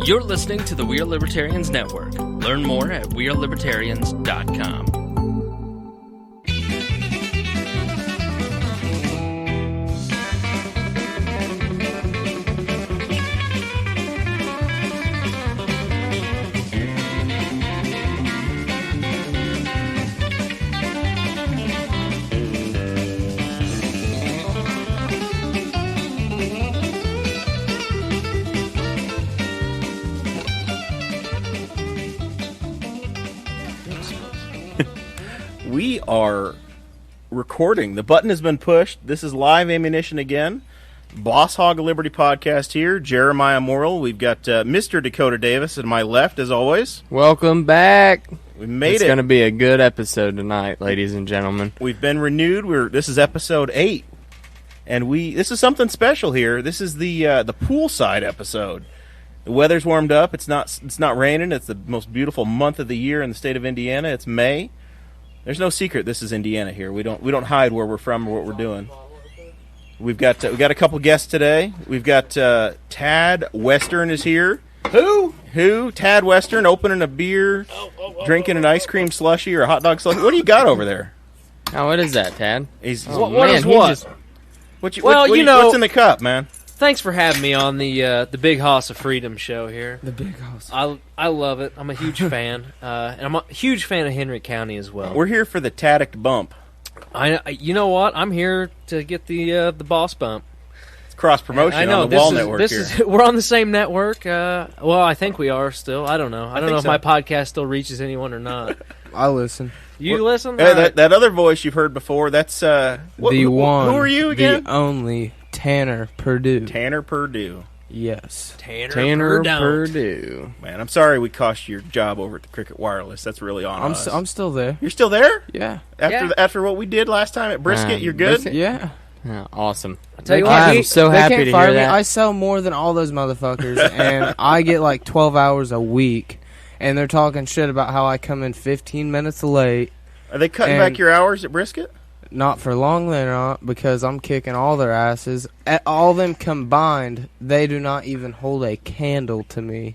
You're listening to the We Are Libertarians Network. Learn more at wearelibertarians.com. We are recording. The button has been pushed. This is live ammunition again. Boss Hog of Liberty podcast here. Jeremiah Morrell. We've got Mr. Dakota Davis at my left, as always. Welcome back. We made it. It's going to be a good episode tonight, ladies and gentlemen. We've been renewed. This is episode 8, and this is something special here. This is the Poolside episode. The weather's warmed up. It's not raining. It's the most beautiful month of the year in the state of Indiana. It's May. There's no secret. This is Indiana here. We don't hide where we're from or what we're doing. We got a couple guests today. We've got Tad Western is here. Who? Tad Western opening a beer, drinking an ice cream slushie or a hot dog slushie. What do you got over there? Oh, what is that, Tad? What's in the cup, man? Thanks for having me on the Big Hoss of Freedom show here. The Big Hoss. I love it. I'm a huge fan, and I'm a huge fan of Henry County as well. We're here for the Taddict bump. You know what? I'm here to get the boss bump. It's cross promotion on the Wall Network here. We're on the same network. Well, I think we are still. I don't know. I don't know if my podcast still reaches anyone or not. I listen. You listen? That other voice you've heard before. That's the one. Who are you again? The only Tanner Perdew. Tanner Perdew. Yes. Tanner Perdew. Man, I'm sorry we cost you your job over at the Cricket Wireless. That's really on us. I'm still there. You're still there? Yeah. After what we did last time at Brisket, you're good? Yeah. Awesome. I tell you what, I'm so happy to hear that. I sell more than all those motherfuckers, and I get like 12 hours a week, and they're talking shit about how I come in 15 minutes late. Are they cutting back your hours at Brisket? Not for long, they're not, because I'm kicking all their asses. All of them combined, they do not even hold a candle to me,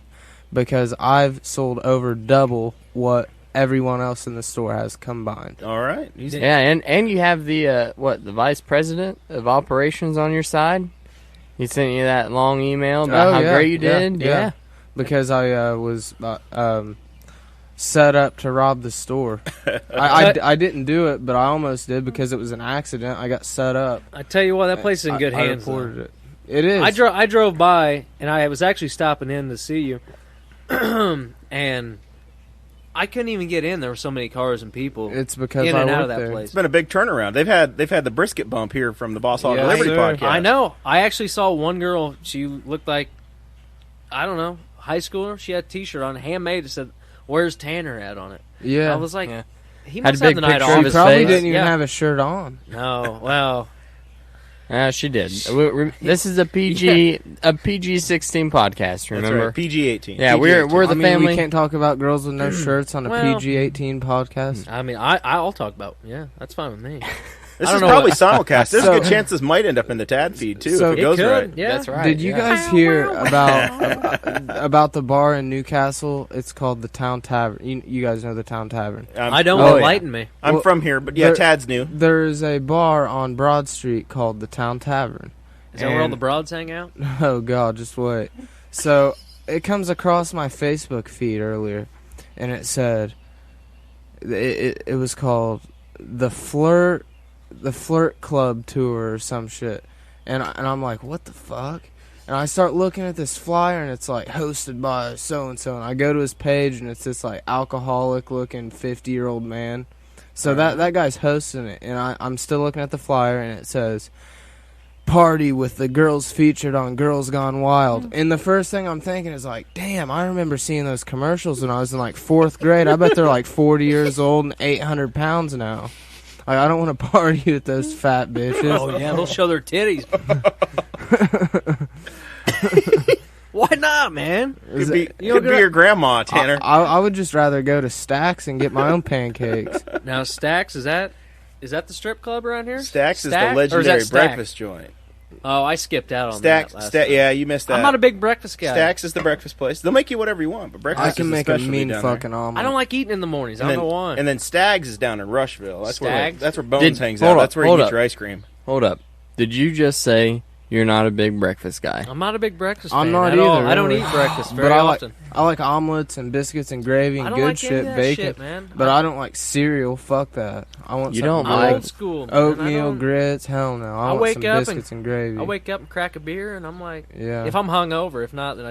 because I've sold over double what everyone else in the store has combined. All right. Yeah, and you have the vice president of operations on your side. He sent you that long email about how great you did. Yeah. Because I was set up to rob the store. I didn't do it, but I almost did because it was an accident. I got set up. I tell you what, that place is in good hands. I reported it. It is. I drove by, and I was actually stopping in to see you, and I couldn't even get in. There were so many cars and people. It's because in and I out work of that there. place. It's been a big turnaround. They've had the Brisket bump here from the Boss Hog of Liberty podcast. I know. I actually saw one girl. She looked like, I don't know, high schooler. She had a T-shirt on, handmade. It said, "Where's Tanner at?on it?" Yeah. I was like, he Had must a have big the night picture off. of She his probably face. didn't even have a shirt on. No, well, she did. This is a PG-16 podcast. Remember, That's right. PG-18. Yeah, we're the family. We can't talk about girls with no shirts on a PG-18 podcast. I mean, I'll talk about. Yeah, that's fine with me. This is probably simulcast. There's a good chance this might end up in the Tad feed too if it goes right. Yeah, that's right. Did you guys hear about the bar in Newcastle? It's called the Town Tavern. You guys know the Town Tavern. I don't enlighten me. I'm from here, but yeah, Tad's new. There's a bar on Broad Street called the Town Tavern. Is that where all the broads hang out? Oh God, just wait. So it comes across my Facebook feed earlier, and it said it was called the Flirt Club Tour or some shit, and I'm like, what the fuck? And I start looking at this flyer, and it's like hosted by so and so, and I go to his page, and it's this like alcoholic looking 50-year-old man. So that guy's hosting it, and I'm still looking at the flyer, and it says party with the girls featured on Girls Gone Wild. And the first thing I'm thinking is like, damn, I remember seeing those commercials when I was in like 4th grade. I bet they're like 40 years old and 800 pounds now. Like, I don't want to party with those fat bitches. Oh, yeah, they'll show their titties. Why not, man? Could be your grandma, Tanner. I would just rather go to Stack's and get my own pancakes. Now, Stack's, is that the strip club around here? Stack's is the legendary breakfast joint. Oh, I skipped out on that last time. Yeah, you missed that. I'm not a big breakfast guy. Stacks is the breakfast place. They'll make you whatever you want, but breakfast I can is make a specialty mean down fucking there. omelet. I don't like eating in the mornings. I don't know why. And then Staggs is down in Rushville. That's Staggs? where Bones hangs hold out. up, That's where you hold get up. your ice cream. Hold up. Did you just say you're not a big breakfast guy? I'm not a big breakfast I'm fan not at either, all. I don't really. eat breakfast very But often. I like omelets and biscuits and gravy I and don't good like any of shit, that bacon. shit, man. But I don't like cereal. Fuck that. I want You something don't I'm like old school. Man. oatmeal, grits. Hell no. I want wake some up and- biscuits and gravy. I wake up and crack a beer, and I'm like, Yeah. if I'm hungover, if not, then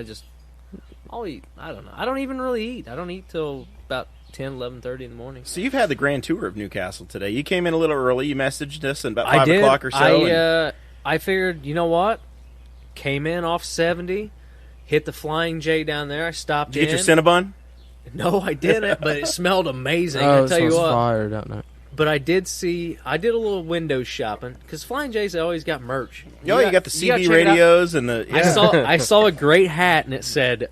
I'll eat. I don't know. I don't even really eat. I don't eat till about 10, 11:30 in the morning. So you've had the grand tour of Newcastle today. You came in a little early. You messaged us at about I 5 did. o'clock or so. I figured, you know what? Came in off 70, hit the Flying J down there. I stopped Did you in. get your Cinnabon? No, I didn't, but it smelled amazing. Oh, I tell you what. fire, don't know. But I did a little window shopping because Flying J's always got merch. You got the gotta CB check it out. radios and the. Yeah. I saw a great hat and it said,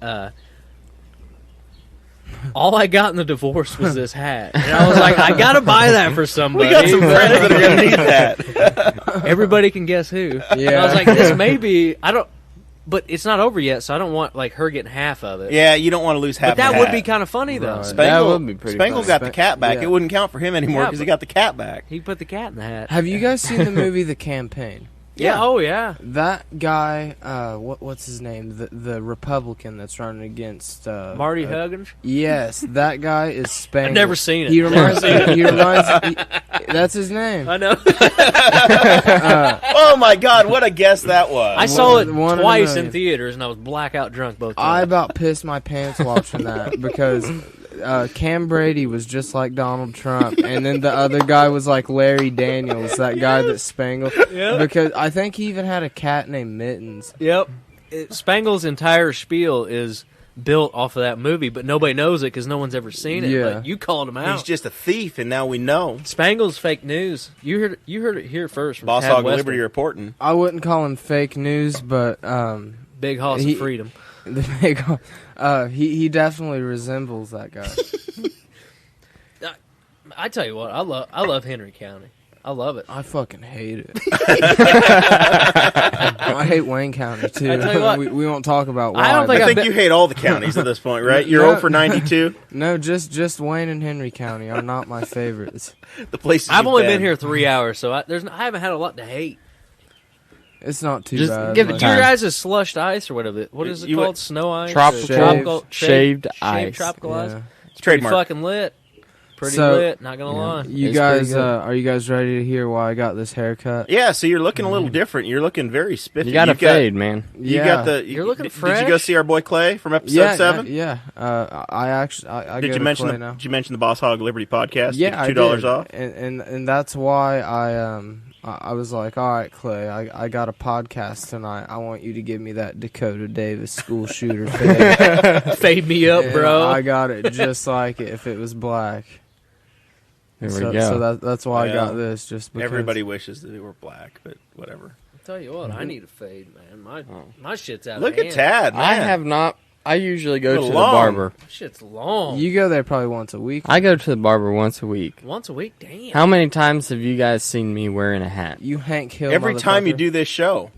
all I got in the divorce was this hat. And I was like, I gotta buy that for somebody. We got some friends that are gonna need that. Everybody can guess who. Yeah. And I was like, this may be. But it's not over yet, so I don't want like her getting half of it. Yeah, you don't want to lose half. But that of the would hat. be kind of funny though. Right. Spangle, That would be pretty Spangle funny. got the cat back. Yeah. It wouldn't count for him anymore Yeah, because he but- got the cat back. He put the cat in the hat. Have you guys seen the movie The Campaign? Yeah. Oh yeah. That guy, what's his name? The Republican that's running against Marty Huggins. Yes, that guy is Spangle. I've never seen it. He reminds me. That's his name. I know. Oh my God! What a guess that was. I saw it One in a twice in million. theaters, and I was blackout drunk both I times. about pissed my pants watching that because Cam Brady was just like Donald Trump, and then the other guy was like Larry Daniels, that guy that Spangled. Yep. Because I think he even had a cat named Mittens. Yep. Spangle's entire spiel is built off of that movie, but nobody knows it because no one's ever seen it. Yeah. But you called him out. He's just a thief, and now we know. Spangle's fake news. You heard it here first from Boss Tad Hog Weston. Liberty reporting. I wouldn't call him fake news, but Big Hoss He- of Freedom. he definitely resembles that guy. I tell you what, I love Henry County. I love it. I fucking hate it. I hate Wayne County too. I tell you what, we won't talk about why. I don't think I I've think been- you hate all the counties at this point, right? You're No. 0 for 92. No, just Wayne and Henry County are not my favorites. The places I've you've only been here 3 hours, so I haven't had a lot to hate. It's not too Just bad. give it like- time. Your guys is slushed ice or whatever. What is it You called? went- Snow ice? Tropical Or shaved ice. tropical ice. Yeah. It's Pretty trademark. fucking lit. Pretty So- lit, not gonna lie. You It's guys, pretty good. are you guys ready to hear why I got this haircut? Yeah, so you're looking a little different. You're looking very spiffy. You got a You've got- fade, man. You Yeah. got the. You're looking Did you fresh. go see our boy Clay from episode Yeah, 7? yeah. I actually, I Did go you to mention Clay the? now. Did you mention the Boss Hog Liberty podcast? Yeah, Get I $2 did. off. And that's why I was like, all right, Clay, I got a podcast tonight. I want you to give me that Dakota Davis school shooter fade. Fade me up, And bro. I got it just like it if it was black. There so, we go. So that's why I Well, got this. Just because Everybody wishes that they were black, but whatever. I'll tell you what, I need a fade, man. My shit's out Look of at hand. Tad, man. I have not. I usually go to Little the long. barber. My shit's long. You go there probably once a week. I go to the barber once a week. Once a week, damn. How many times have you guys seen me wearing a hat? You Hank Hill. Every time you motherfucker. do this show.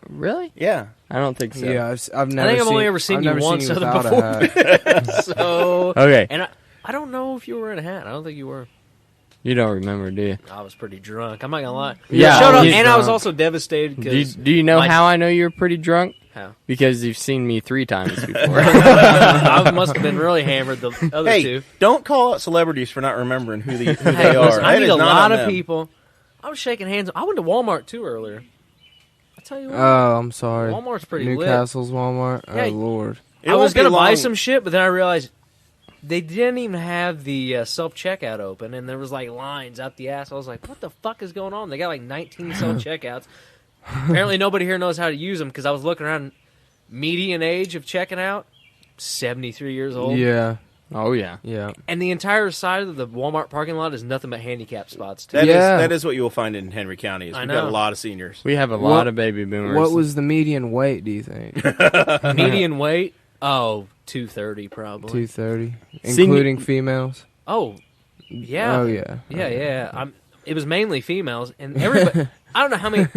Really? Yeah. I don't think so. Yeah, I've never. I think I've seen, only ever seen I've you never once seen you other without a before. hat. So Okay. and I don't know if you were wearing a hat. I don't think you were. You don't remember, do you? I was pretty drunk. I'm not gonna lie. Yeah, I showed up, he's and I was drunk. also devastated Do you, because do you know my- how I know you're pretty drunk? How? Because you've seen me 3 times before. I must have been really hammered the other Hey, two. don't call out celebrities for not remembering who they Hey, are. listen, I That need is a not lot on of them. people. I was shaking hands. I went to Walmart too earlier. I tell you what, Oh, I'm sorry. Walmart's pretty lit. Newcastle's Walmart. Yeah. Oh Lord. It I won't was be gonna buy long. some shit, but then I realized they didn't even have the self checkout open, and there was like lines out the ass. I was like, "What the fuck is going on?" They got like 19 self checkouts. Apparently, nobody here knows how to use them because I was looking around. Median age of checking out, 73 years old. Yeah. Oh, yeah. Yeah. And the entire side of the Walmart parking lot is nothing but handicap spots too. That is what you will find in Henry County. Is I we've got know. a lot of seniors. We have a What- lot of baby boomers. What was the median weight, do you think? Median weight, 230 probably. 230, Senior- including females. Oh, yeah. Oh yeah. Yeah. It was mainly females, and everybody. I don't know how many.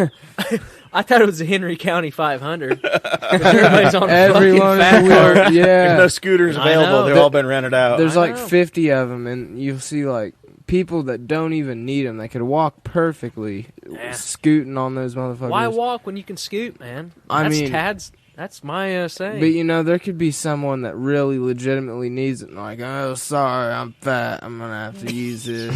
I thought it was the Henry County 500. Everybody's on a Everyone fucking is fat car. weird. Yeah. There's no scooters I available. know. They've all been rented out. There's I like know. 50 of them, and you'll see like people that don't even need them. They could walk perfectly, Yeah. scooting on those motherfuckers. Why walk when you can scoot, man? I mean- That's my saying. But you know, there could be someone that really legitimately needs it. And like, oh, sorry, I'm fat. I'm gonna have to use this.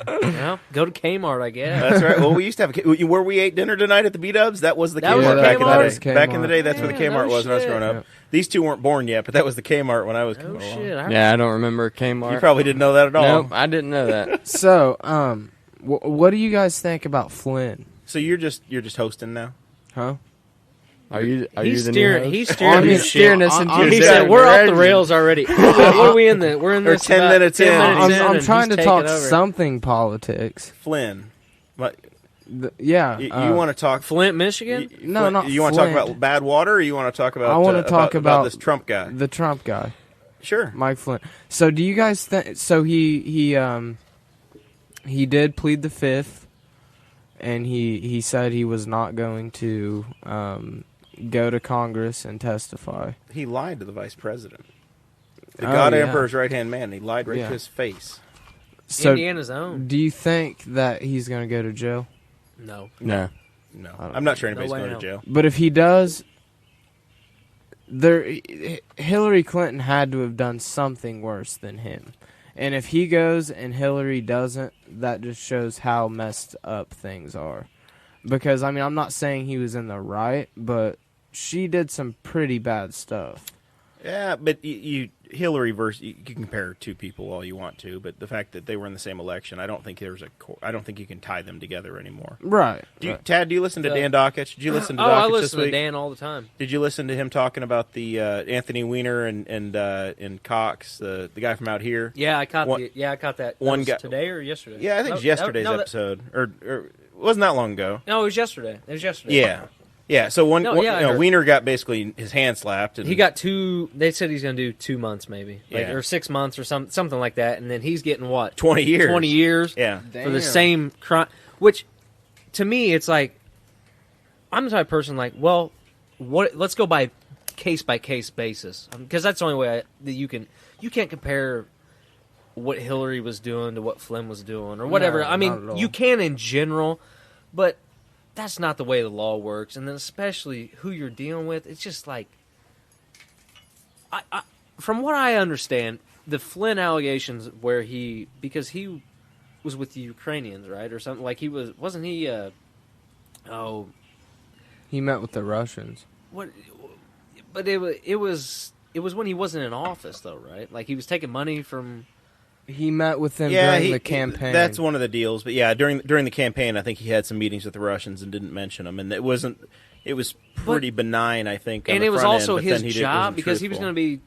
Well, go to Kmart, I guess. That's right. Well, we used to have where we ate dinner tonight at the B-Dubs. That was the That was Kmart the back in Kmart? the was day. Back in the Kmart. day, that's where the Yeah, Kmart no was when I was shit. growing up. Yep. These two weren't born yet, but that was the Kmart when I was. Oh well, shit! Yeah, I don't remember Kmart. You probably didn't know that at all. Nope, I didn't know that. So, what do you guys think about Flynn? So you're just hosting now. Huh? Are you He's the steering. new host? He's steering. I'm this steering shit. us into I'm He Exactly. said we're off the direction. rails already. What are we in the? We're in Or this 10 about minutes 10 in. minutes I'm and trying he's to talk taking over. something politics. Flynn, what, Yeah. you want to talk? Flint, Michigan. No, not You want to talk Flint. about bad water, or you want to talk about? I wanna talk about this Trump guy. the Trump guy, Sure. Mike Flynn. So, do you guys think? So he did plead the fifth, and he said he was not going to go to Congress and testify. He lied to the vice president. The Oh, God yeah. Emperor's right hand man. He lied right Yeah. to his face. So, Indiana's own. do you think that he's going to go to jail? No. No. No, I don't I'm not sure anybody's No way going in to jail. But if he does, Hillary Clinton had to have done something worse than him. And if he goes and Hillary doesn't, that just shows how messed up things are. Because, I mean, I'm not saying he was in the right, but she did some pretty bad stuff. Yeah, but Hillary versus you can compare two people all you want to, but the fact that they were in the same election, I don't think I don't think you can tie them together anymore. Right. Tad, do you listen to Dan Dockich? Did you listen to Oh, Dockich I this listen to week? Dan all the time. Did you listen to him talking about the Anthony Weiner and Cox, the guy from out here? Yeah, I caught. One- I caught that. one Was guy- today or yesterday? Yeah, I think it's No, yesterday's no, episode, or it wasn't that long ago. No, it was yesterday. It was yesterday. Yeah. So No, yeah, I heard. Weiner got basically his hand slapped. And He got 2. They said he's going to do 2 months, maybe, Yeah. or 6 months, or something like that. And then he's getting what 20 years. 20 years Yeah. for the same crime. Which, to me, it's like I'm the type of person like, well, what? Let's go by case basis, because that's the only way that you can't compare what Hillary was doing to what Flynn was doing or whatever. No, I not at mean, all. you can in general, but that's not the way the law works. And then especially who you're dealing with, it's just like, I from what I understand, the Flynn allegations because he was with the Ukrainians, right, or something like wasn't he? He met with the Russians. What? But it was when he wasn't in office, though, right? Like he was taking money from. He met with them Yeah, during the campaign. That's one of the deals. But yeah, during the campaign, I think he had some meetings with the Russians and didn't mention them. And it was pretty benign, I think. On And the it was front also end, but his then job wasn't because he was truthful. going to be.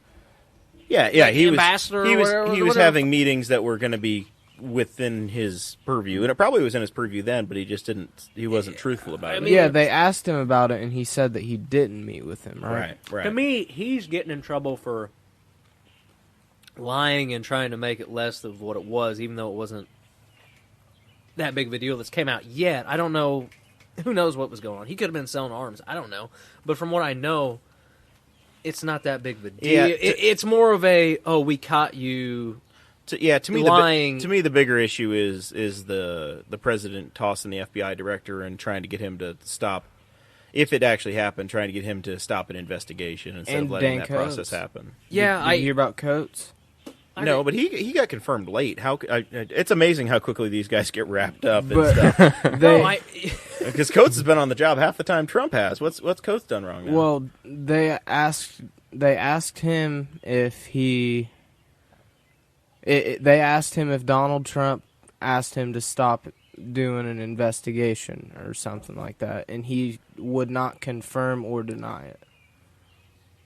Yeah, like he ambassador was. or whatever, He was whatever. having meetings that were going to be within his purview, and it probably was in his purview then, but he just didn't. He wasn't truthful about I it. mean, yeah, they asked him about it, and he said that he didn't meet with him, right? Right. To me, he's getting in trouble for lying and trying to make it less of what it was, even though it wasn't that big of a deal that's came out yet. I don't know. Who knows what was going on? He could have been selling arms. I don't know. But from what I know, it's not that big of a deal. Yeah, It's more of a, we caught you. To me, lying. the bigger issue is the president tossing the FBI director and trying to get him to stop. If it actually happened, trying to get him to stop an investigation instead And of letting Dan that Coates. process happen. Yeah, Did you hear about Coates? No, but he got confirmed late. It's amazing how quickly these guys get wrapped up and But stuff. No, Because Coates has been on the job half the time Trump has. What's Coates done wrong now? Well, they asked him if he. They asked him if Donald Trump asked him to stop doing an investigation or something like that, and he would not confirm or deny it.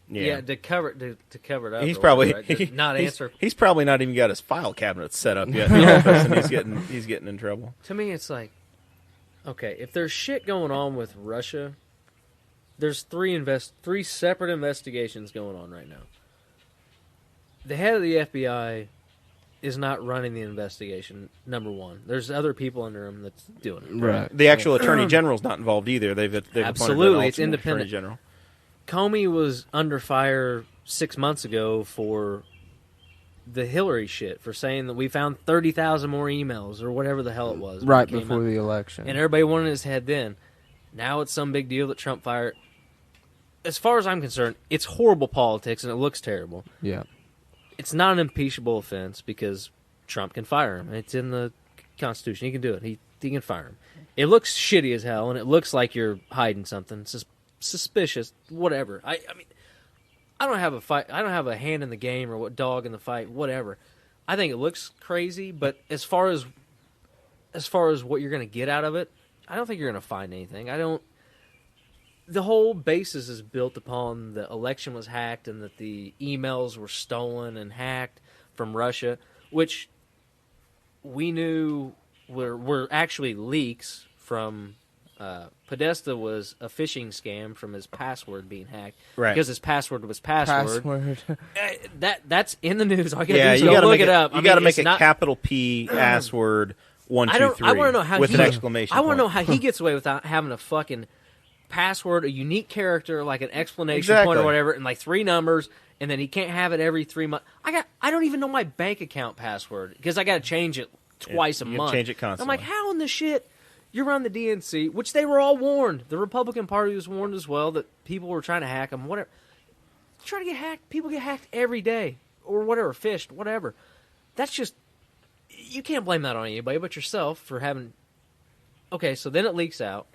yeah, to cover it up. He's or probably whatever, right? To not answer. He's probably not even got his file cabinet set up yet in the office, and he's getting in trouble. To me, it's like, okay, if there's shit going on with Russia, there's three separate investigations going on right now. The head of the FBI is not running the investigation. Number one, there's other people under him that's doing it. Right. The actual attorney general's not involved either. They've Absolutely, it's appointed an independent. attorney general. Comey was under fire 6 months ago for the Hillary shit, for saying that we found 30,000 more emails or whatever the hell it was. Right before the election. And everybody wanted his head then. Now it's some big deal that Trump fired. As far as I'm concerned, it's horrible politics and it looks terrible. Yeah. It's not an impeachable offense because Trump can fire him. It's in the Constitution. He can do it. He can fire him. It looks shitty as hell, and it looks like you're hiding something. It's just suspicious, whatever. I mean, I don't have a fight. I don't have a hand in the game or what dog in the fight, whatever. I think it looks crazy, but as far as what you're going to get out of it, I don't think you're going to find anything. The whole basis is built upon the election was hacked and that the emails were stolen and hacked from Russia, which we knew were actually leaks from Podesta was a phishing scam from his password being hacked. Right. Because his password was password. Password. That's in the news. All you Yeah, gotta do you is got to look it up. You got to make it's a capital P password 123. I want to know how with an exclamation. I want to know point. how he gets away without having a fucking password, a unique character, like an explanation Exactly. point or whatever, and like 3 numbers, and then he can't have it every 3 months. I don't even know my bank account password because I got to change it twice a you month. change it constantly. I'm like, how in the shit? You're on the DNC, which they were all warned. The Republican Party was warned as well that people were trying to hack them. Whatever, trying to get hacked. People get hacked every day or whatever, phished, whatever. That's just you can't blame that on anybody but yourself for having. Okay, so then it leaks out.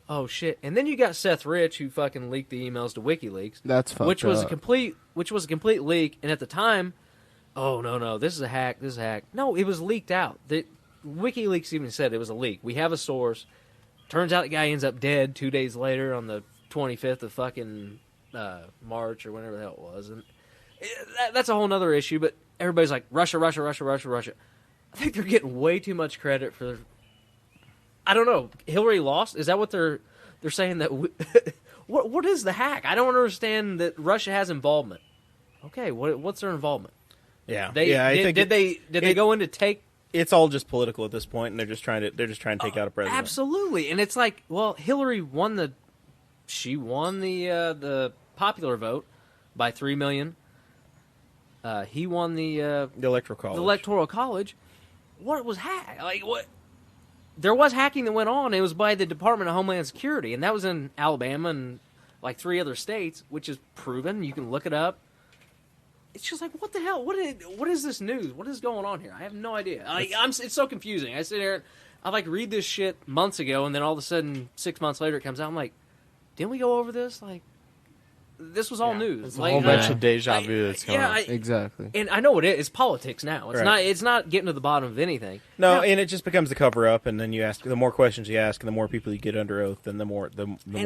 Oh shit! And then you got Seth Rich who fucking leaked the emails to WikiLeaks. That's fucked which was up. a complete leak. And at the time, oh no, this is a hack. This is a hack. No, it was leaked out. WikiLeaks even said it was a leak. We have a source. Turns out the guy ends up dead 2 days later on the 25th of fucking March or whenever the hell it was. And that's a whole other issue. But everybody's like Russia. I think they're getting way too much credit for. I don't know. Hillary lost. Is that what they're saying? That what is the hack? I don't understand that Russia has involvement. Okay, what's their involvement? Yeah, Did they go in to take? It's all just political at this point, and they're just trying to take out a president. Absolutely, and it's like, well, Hillary won the popular vote by 3 million. He won the electoral college. The electoral college. What was hacked? Like what? There was hacking that went on. It was by the Department of Homeland Security, and that was in Alabama and like 3 other states, which is proven. You can look it up. It's just like, what the hell? What is this news? What is going on here? I have no idea. It's so confusing. I sit here, I like read this shit months ago, and then all of a sudden, 6 months later, it comes out. I'm like, didn't we go over this? Like, this was all news. It's like, a whole bunch of deja vu that's going on. Exactly. And I know what it is. It's politics now. It's Right. not. It's not getting to the bottom of anything. No, and it just becomes a cover up, and then you ask the more questions you ask, and the more people you get under oath, then the more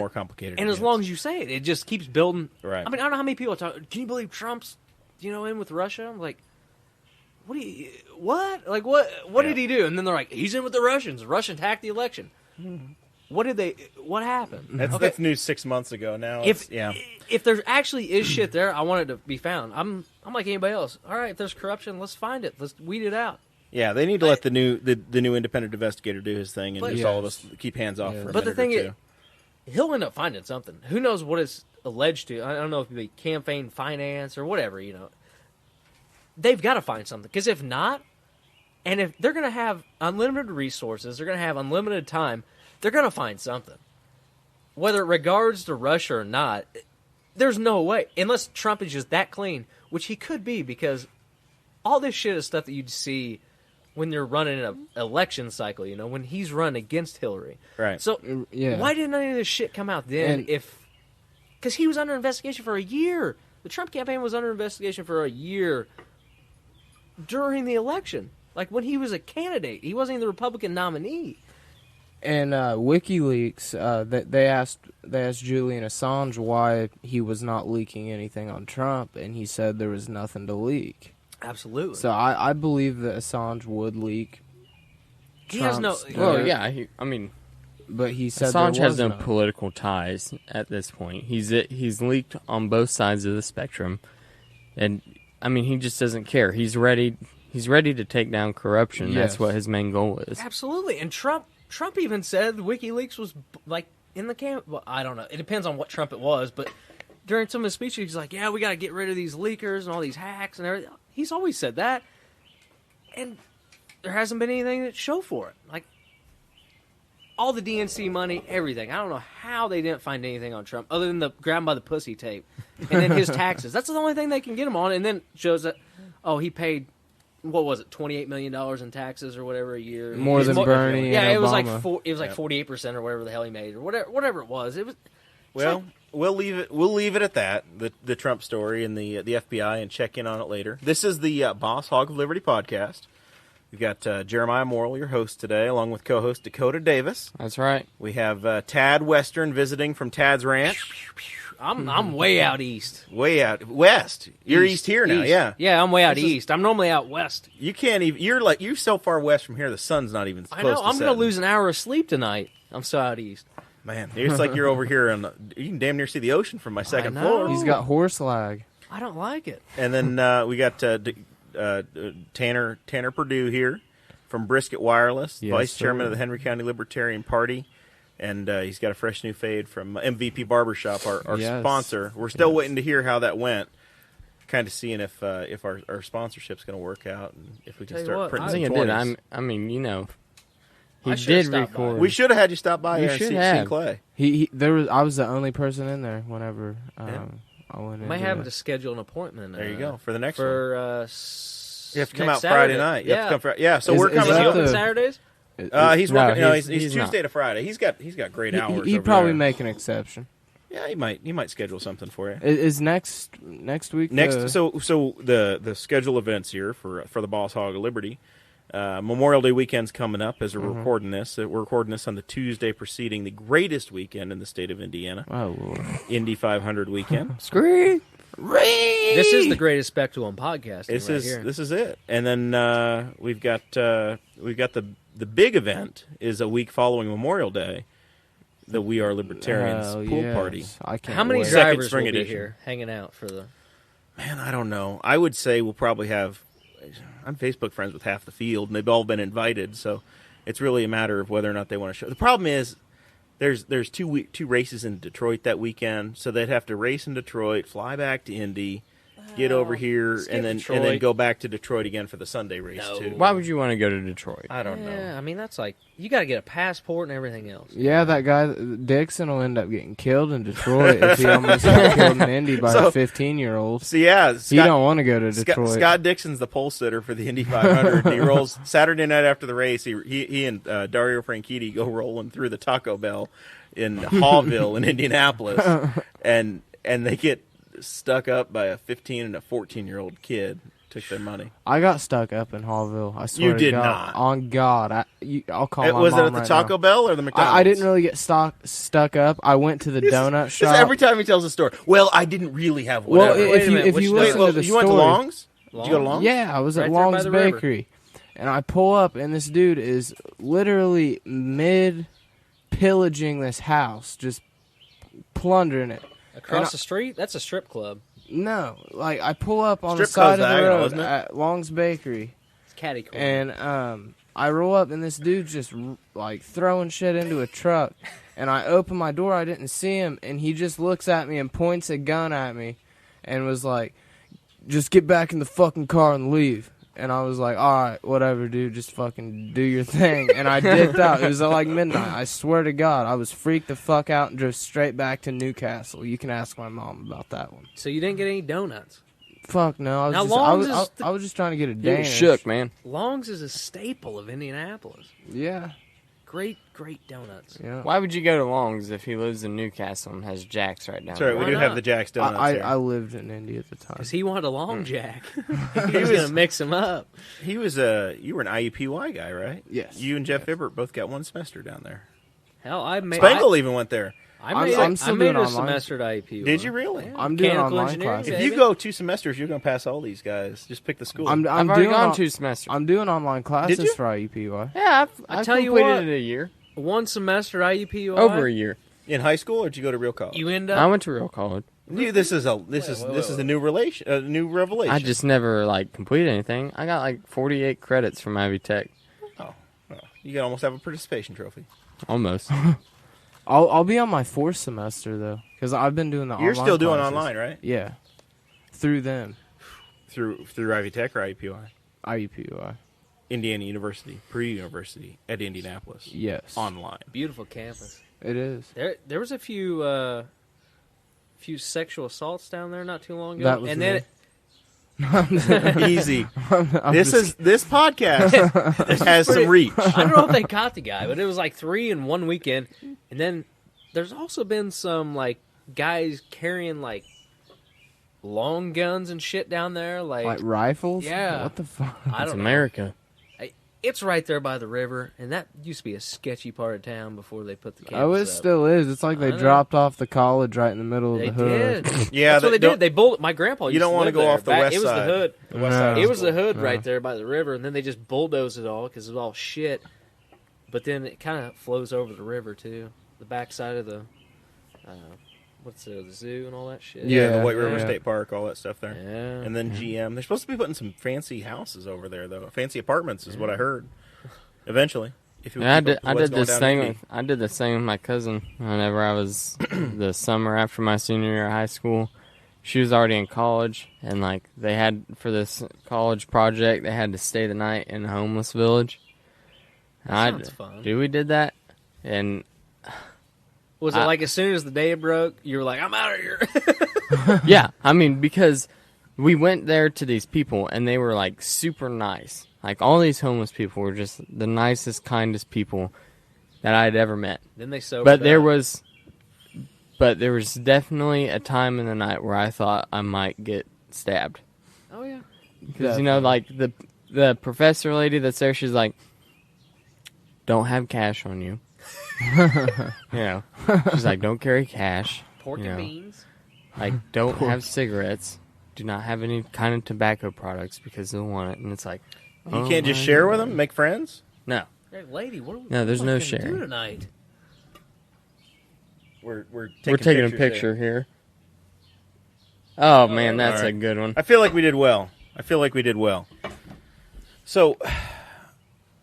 complicated. And it as gets. long as you say it, it just keeps building. Right. I mean, I don't know how many people talk. Can you believe Trump's, in with Russia? I'm like, what? Like, what did he do? And then they're like, he's in with the Russians. The Russians hacked the election. What happened? That's news 6 months ago. Now, If there actually is shit there, I want it to be found. I'm like anybody else. All right, if there's corruption, let's find it. Let's weed it out. yeah, they need to let the new independent investigator do his thing, and But- just all of us keep hands off. Yeah. For a But the minute thing or is, two. he'll end up finding something. Who knows what it's alleged to? I don't know if it'd be campaign finance or whatever. They've got to find something, because if not, and if they're going to have unlimited resources, they're going to have unlimited time, they're going to find something. Whether it regards to Russia or not, there's no way, unless Trump is just that clean, which he could be, because all this shit is stuff that you'd see when you're running an election cycle, when he's run against Hillary. Right. So Yeah. why didn't any of this shit come out then? And- Because he was under investigation for a year. The Trump campaign was under investigation for a year during the election. Like when he was a candidate, he wasn't even the Republican nominee. And WikiLeaks, they asked Julian Assange why he was not leaking anything on Trump, and he said there was nothing to leak. Absolutely. So I believe that Assange would leak. He has no. Trump's- Well, yeah, but he said Assange there has was no none. political ties at this point. He's leaked on both sides of the spectrum, and he just doesn't care. He's ready He's ready to take down corruption. Yes. That's what his main goal is. Absolutely. And Trump even said WikiLeaks was like in the camp. Well, I don't know. It depends on what Trump it was, but during some of his speeches, he's like, "Yeah, we got to get rid of these leakers and all these hacks and everything." He's always said that, and there hasn't been anything to show for it. Like all the DNC money, everything. I don't know how they didn't find anything on Trump other than the grab him by the pussy tape, and then his taxes. That's the only thing they can get him on. And then shows that, oh, he paid. What was it? $28 million in taxes or whatever a year. More than Bernie. Yeah, and it was Obama. like it was like 48% or whatever the hell he made or whatever it was. It was Well, we'll leave it at that. The Trump story and the FBI, and check in on it later. This is the Boss Hog of Liberty podcast. We've got Jeremiah Morrell, your host today, along with co-host Dakota Davis. That's right. We have Tad Western visiting from Tad's Ranch. I'm way out east. Way out west. You're east here now, East. yeah. Yeah, I'm way out east. I'm normally out west. You can't even. You're so far west from here. The sun's not even close I know. to I'm going setting. to lose an hour of sleep tonight. I'm so out east. Man, it's like you're over here, and you can damn near see the ocean from my second know. floor. He's got horse lag. I don't like it. And then we got Tanner Perdew here from Brisket Wireless, Yes, vice chairman sir. of the Henry County Libertarian Party. And he's got a fresh new fade from MVP Barbershop, our Yes. sponsor. We're still waiting to hear how that went. Kind of seeing if our sponsorship's going to work out and if we can Tell you start what, printing I some think it did. 20s. I mean, you know, I he should've did stopped by. record. We should have had you stop by You here and should see have. Clay. I was the only person in there whenever Yeah. I went in. Might have to schedule an appointment. There you go for the next one. For You have to come next out Friday Saturday. night. You have Yeah. to come Friday. Yeah, so Is- we're is coming Is he that out. open the- Saturdays? He's working. No, He's he's Tuesday not. to Friday. He's got great hours. He'd over probably there. make an exception. Yeah, he might schedule something for you. Is next week? So the schedule events here for the Boss Hog of Liberty. Memorial Day weekend's coming up as we're recording this. We're recording this on the Tuesday preceding the greatest weekend in the state of Indiana, Oh Lord. Indy 500 weekend. Screw. This is the greatest spectacle in podcasting. This right is here. this is it. And then we've got the big event is a week following Memorial Day. The We Are Libertarians Oh, pool yes. party. I can't How many wait. Second drivers spring will be edition. here hanging out for the? Man, I don't know. I would say we'll probably have. I'm Facebook friends with half the field, and they've all been invited. So it's really a matter of whether or not they want to show. The problem is there's two races in Detroit that weekend, so they'd have to race in Detroit, fly back to Indy, get over here, skip and then Detroit. go back to Detroit again for the Sunday race No. too. Why would you want to go to Detroit? I don't know. Yeah, I mean that's like you got to get a passport and everything else. Yeah, that guy Dixon will end up getting killed in Detroit if he almost got killed in Indy by So- a 15-year-old. So yeah, He don't want to go to Detroit. Scott Dixon's the pole sitter for the Indy 500. He rolls Saturday night after the race. He and Dario Franchitti go rolling through the Taco Bell in Hawville in Indianapolis, and they get stuck up by a 15 and a 14-year-old kid. Took their money. I got stuck up in Hallville. I swear You to did God. not. On God, I'll call my Was it mom at the right Taco now. Bell or the McDonald's? I didn't really get stuck up. I went to the donut Because shop. every time he tells a story, well, I didn't really have whatever. Well, Wait if a minute, you which listen to the you went to story, Long's? Did you go to Long's? yeah, I was Right at there by Long's the river. Bakery, and I pull up, and this dude is literally mid pillaging this house, just plundering it. Across the street, that's a strip club. No, like I pull up on Strip the side club's of the diagonal, road isn't it? at Long's Bakery, It's catty corner. and I roll up, and this dude's just like throwing shit into a truck. And I open my door, I didn't see him, and he just looks at me and points a gun at me, and was like, "Just get back in the fucking car and leave." And I was like, "All right, whatever, dude, just fucking do your thing." And I dipped out. It was like midnight. I swear to God, I was freaked the fuck out and drove straight back to Newcastle. You can ask my mom about that one. So you didn't get any donuts. Fuck no, I was Now, just, Long's I is the- was just trying to get a You were Danish. shook, man. Long's is a staple of Indianapolis. Yeah, Great donuts. yeah. Why would you go to Long's if he lives in Newcastle and has Jack's right down That's right. there? We Why do have not? the Jack's Donuts here. I lived in Indy at the time. Because he wanted a long jack. he was going to mix them up. you were an IUPY guy, right? Yes. You and Jeff Ibbert both got one semester down there. Hell, I made Spangle even went there. I'm still I made doing a online. semester at IUP. Did you really? Yeah. I'm doing Mechanical online engineering, classes. If baby. you go 2 semesters, you're going to pass all these guys. Just pick the school. I'm I've already doing gone on- 2 semesters. I'm doing online classes Did you? for IUPUI. Yeah, I I've tell you completed what. it a year. One semester IUP. Over a year. in high school, or did you go to real college? You end I up went to real college. This is a new revelation. I just never like completed anything. I got like 48 credits from Ivy Tech. Oh, you can almost have a participation trophy. Almost. I'll be on my 4th semester though, because I've been doing the online. You're still doing classes. online, right? Yeah, through them. Through Ivy Tech or IUPUI? IUPUI. Indiana University, Perdew University at Indianapolis. Yes. Online. Beautiful campus. It is. There was a few sexual assaults down there not too long ago. That was and me. then Easy. This podcast has some reach. I don't know if they caught the guy, but it was like 3 in one weekend. And then there's also been some like guys carrying like long guns and shit down there, like rifles. Yeah. What the fuck? I It's don't know. America. It's right there by the river, and that used to be a sketchy part of town before they put the campus Oh, it up. still is. It's like they I know. dropped off the college right in the middle of They the hood. did. Yeah, That's what they don't- did. They my grandpa. You used don't to wanna live go there. off the west It was side. the hood. The west No. side It was the hood No. right there by the river, and then they just bulldozed it all because it was all shit. But then it kind of flows over the river too, the backside of the, the zoo and all that shit. Yeah, the Yeah, White River yeah. State Park, all that stuff there. Yeah. And then GM. They're supposed to be putting some fancy houses over there, though. Fancy apartments is what I heard. Eventually. If you Yeah, I keep did. up with I what's did going this down thing. in Indy. I did the same with my cousin. Whenever I was the summer after my senior year of high school, she was already in college, and like they had for this college project, they had to stay the night in a homeless village. Sounds fun. Dude, we did that, and Was it like as soon as the day broke, you were like, "I'm out of here"? yeah, I mean because we went there to these people, and they were like super nice. Like all these homeless people were just the nicest, kindest people that I'd ever met. Then they sobered But there up. was definitely a time in the night where I thought I might get stabbed. Oh yeah. Because, like, the professor lady that's there, she's like, don't have cash on you. She's like, don't carry cash. Pork You and know. beans. Like, don't have cigarettes. Do not have any kind of tobacco products because they'll want it. And it's like, You can't just share with them? Make friends? No. Hey, lady, what are we No, there's what no are we gonna sharing. do tonight? We're We're taking a pictures picture here. Oh, man, that's all right. a good one. I feel like we did well. So,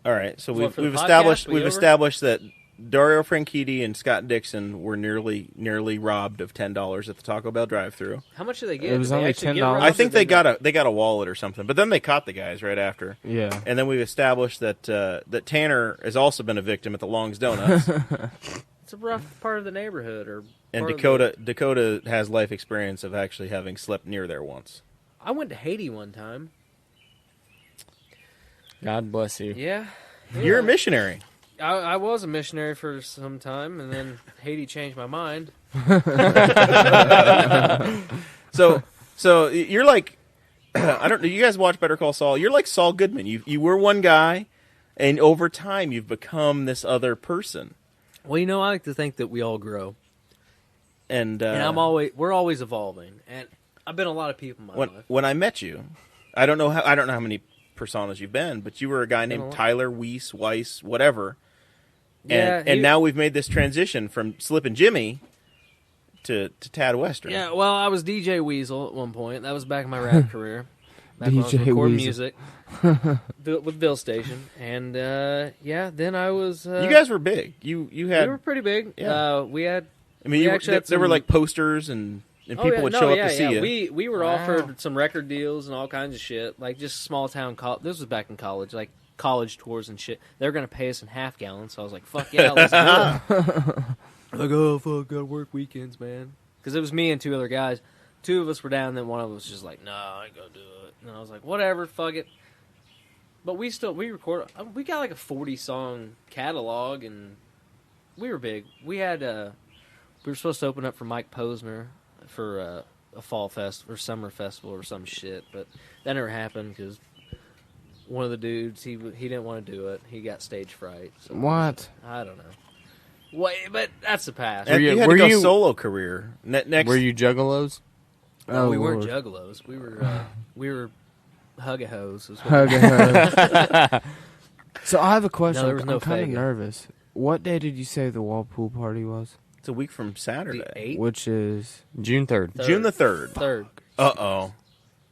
all right. So What, for we've the podcast? established We we've over? established that Dario Franchitti and Scott Dixon were nearly robbed of $10 at the Taco Bell drive-thru. How much did they get? It was Did they only actually get $10. robbed, I or think did they got a wallet or something, but then they caught the guys right after. Yeah. And then we've established that that Tanner has also been a victim at the Long's Donuts, It's a rough part of the neighborhood, or and part of Dakota has life experience of actually having slept near there once. I went to Haiti one time. God bless you. Yeah. You're a missionary. I was a missionary for some time, and then Haiti changed my mind. So you're like, I don't. Do you guys watch Better Call Saul? You're like Saul Goodman. You were one guy, and over time you've become this other person. Well, I like to think that we all grow, And and we're always evolving. And I've been a lot of people in my life. when I met you, I don't know how many personas you've been, but you were a guy Been a named lot. Tyler Weiss, whatever. Yeah, And now we've made this transition from Slippin' Jimmy to Tad Western. Yeah, well, I was DJ Weasel at one point. That was back in my rap career. Back when I was DJ recording Weasel. music with Bill Station. And, then I was... You guys were big. You had. we were pretty big. Yeah. We had... I mean, we you were, actually there, had there were some- like posters and people would show up to see you. We were Wow. offered some record deals and all kinds of shit, like just small town. This was back in college, like college tours and shit. They were gonna pay us in half gallons, so I was like, "Fuck yeah, let's do it." Like, oh fuck, gotta work weekends, man. Because it was me and two other guys. Two of us were down, then one of us was just like, "No, I ain't gonna do it." And I was like, "Whatever, fuck it." But we record. We got like a 40-song catalog, and we were big. We had we were supposed to open up for Mike Posner for a fall fest or summer festival or some shit, but that never happened because one of the dudes he didn't want to do it. He got stage fright. So What? I don't know. Wait, but that's the past. And you had to go solo career. Next, Were you juggalos? No, Oh, we weren't Lord. juggalos. We were hug-a-hoes. is what Hug we- a hug. So I have a question. No, there was no I'm kind of faggot. nervous. What day did you say the wall pool party was? It's a week from The Saturday. 8th? which is. June 3rd. June the 3rd. 3rd. Uh-oh.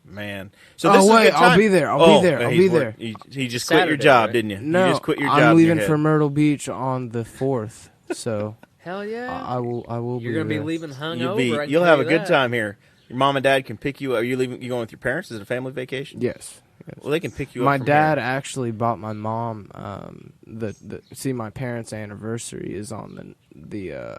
Man. So Oh, this is a wait, good time. I'll be there. I'll be there. I'll he be wor- there. You just quit your Saturday, job, right? didn't you? No, You just quit your job. I'm in leaving your for head. Myrtle Beach on the 4th, so Hell yeah. I will You're be going to be there. leaving hungover. I can You'll tell have a you good that. time here. Your mom and dad can pick you up. Are you leaving? You going with your parents? Is it a family vacation? Yes. Well, they can pick you up. My from dad here. actually bought my mom my parents' anniversary is on the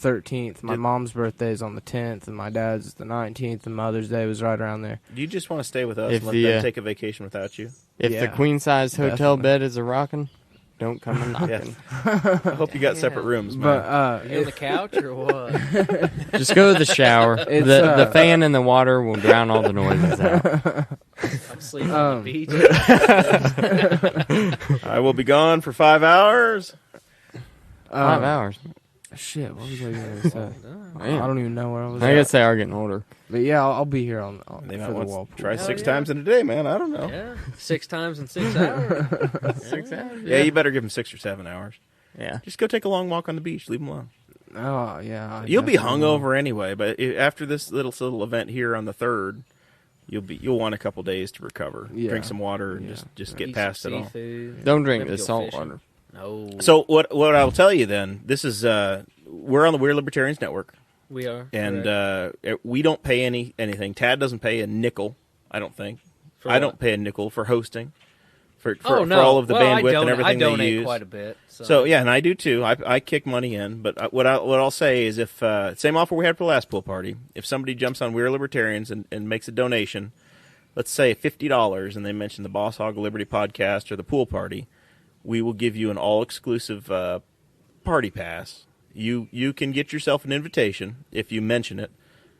13th. My mom's birthday is on the 10th, and my dad's is the 19th, and Mother's Day was right around there. Do you just want to stay with us If and let the, them take a vacation without you? If the Yeah, queen-size hotel definitely. bed is a rocking, don't come a knocking. I hope you got separate rooms, man. But You on the couch or what? Just go to the shower. It's, The fan and the water will drown all the noises out. I'm sleeping on the beach. I will be gone for 5 hours. 5 hours. Shit, what was I going to say? I Man. don't even know where I was. I at. guess they are getting older. But yeah, I'll be here on They for might the want wall to pool. try Hell 6 yeah. times in a day, man. I don't know. Yeah. 6 times in 6 hours. 6 hours? Yeah, you better give them 6 or 7 hours. Yeah. Just go take a long walk on the beach. Leave them alone. Oh yeah, I You'll be definitely will. hungover anyway, but after this little event here on the 3rd, you'll want a couple days to recover. Yeah. Drink some water and Yeah. just get Eat past some it all. seafood. Don't drink Maybe the go salt fishing. water. No. So what I'll tell you then, this is we're on the Weird Libertarians Network, We are. and correct. we don't pay anything. Tad doesn't pay a nickel, I don't think. For I what? don't pay a nickel for hosting, for Oh, no. for all of the Well, bandwidth and everything I they donate use. quite a bit. So yeah, and I do too. I kick money in, but what I'll say is if same offer we had for the last pool party, if somebody jumps on We're Libertarians and makes a donation, let's say $50, and they mention the Boss Hog Liberty podcast or the pool party, we will give you an all exclusive party pass. You can get yourself an invitation if you mention it,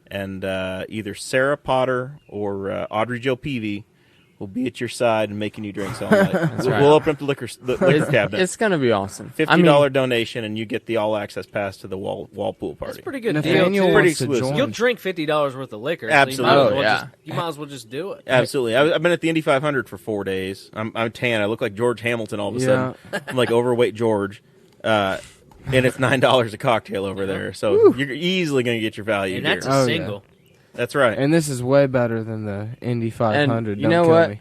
and either Sarah Potter or Audrey Jo Peavy will be at your side and making you drinks all night. That's we'll right. open up the liquor cabinet. It's going to be awesome. $50 donation, and you get the all access pass to the wall pool party. that's a pretty good Nathaniel deal. Pretty wants to exclusive. join. You'll drink $50 worth of liquor. Absolutely. So Oh, yeah. you might as well just do it. Absolutely. I've been at the Indy 500 for 4 days. I'm tan. I look like George Hamilton all of a sudden. I'm like overweight George. And it's $9 a cocktail over there. So you're easily going to get your value And here. that's Oh, a yeah. single. That's right. And this is way better than the Indy 500. you Don't know kill what? me.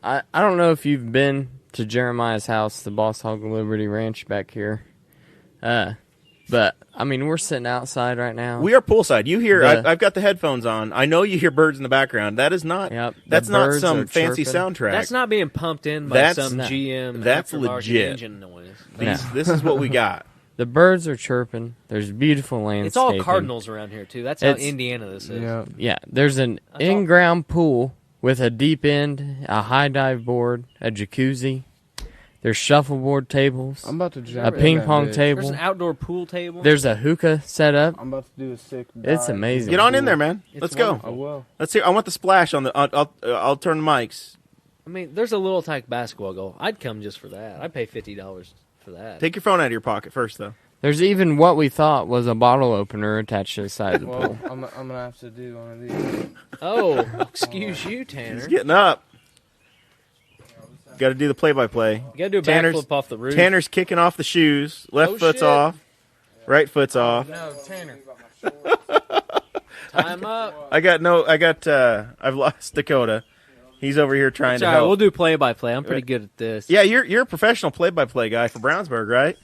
I don't know if you've been to Jeremiah's house, the Boss Hog Liberty Ranch back here. But, I mean, we're sitting outside right now. We are poolside. You hear? The- I've got the headphones on. I know you hear birds in the background. That is not. Yep, the That's not birds some are fancy chirping. soundtrack. That's not being pumped in by That's some not- GM. that's aftermarket legit. engine noise. This is what we got. The birds are chirping. There's beautiful landscaping. It's all cardinals around here too. That's how It's- Indiana this is. Yeah. Yeah, there's an That's all- in-ground pool with a deep end, a high dive board, a jacuzzi. There's shuffleboard tables, I'm about to a jump in ping that pong bitch. table. There's an outdoor pool table. There's a hookah set up. I'm about to do a sick. It's dive. amazing. Get on in there, man. It's Let's go. wonderful. I will. Let's hear. I want the splash on the. I'll turn the mics. I mean, there's a little tyke basketball goal. I'd come just for that. I'd pay $50 for that. Take your phone out of your pocket first, though. There's even what we thought was a bottle opener attached to the side of the Well, pool. I'm gonna have to do one of these. Oh, excuse you, Tanner. He's getting up. Got to do the play-by-play. You gotta do a Tanner's- backflip off the roof. Tanner's kicking off the shoes. Left Oh, foot's shit. off. Right foot's off. No, Tanner. Time up. I've lost Dakota. He's over here trying It's to all right. help. We'll do play-by-play. I'm pretty good at this. Yeah, you're a professional play-by-play guy for Brownsburg, right?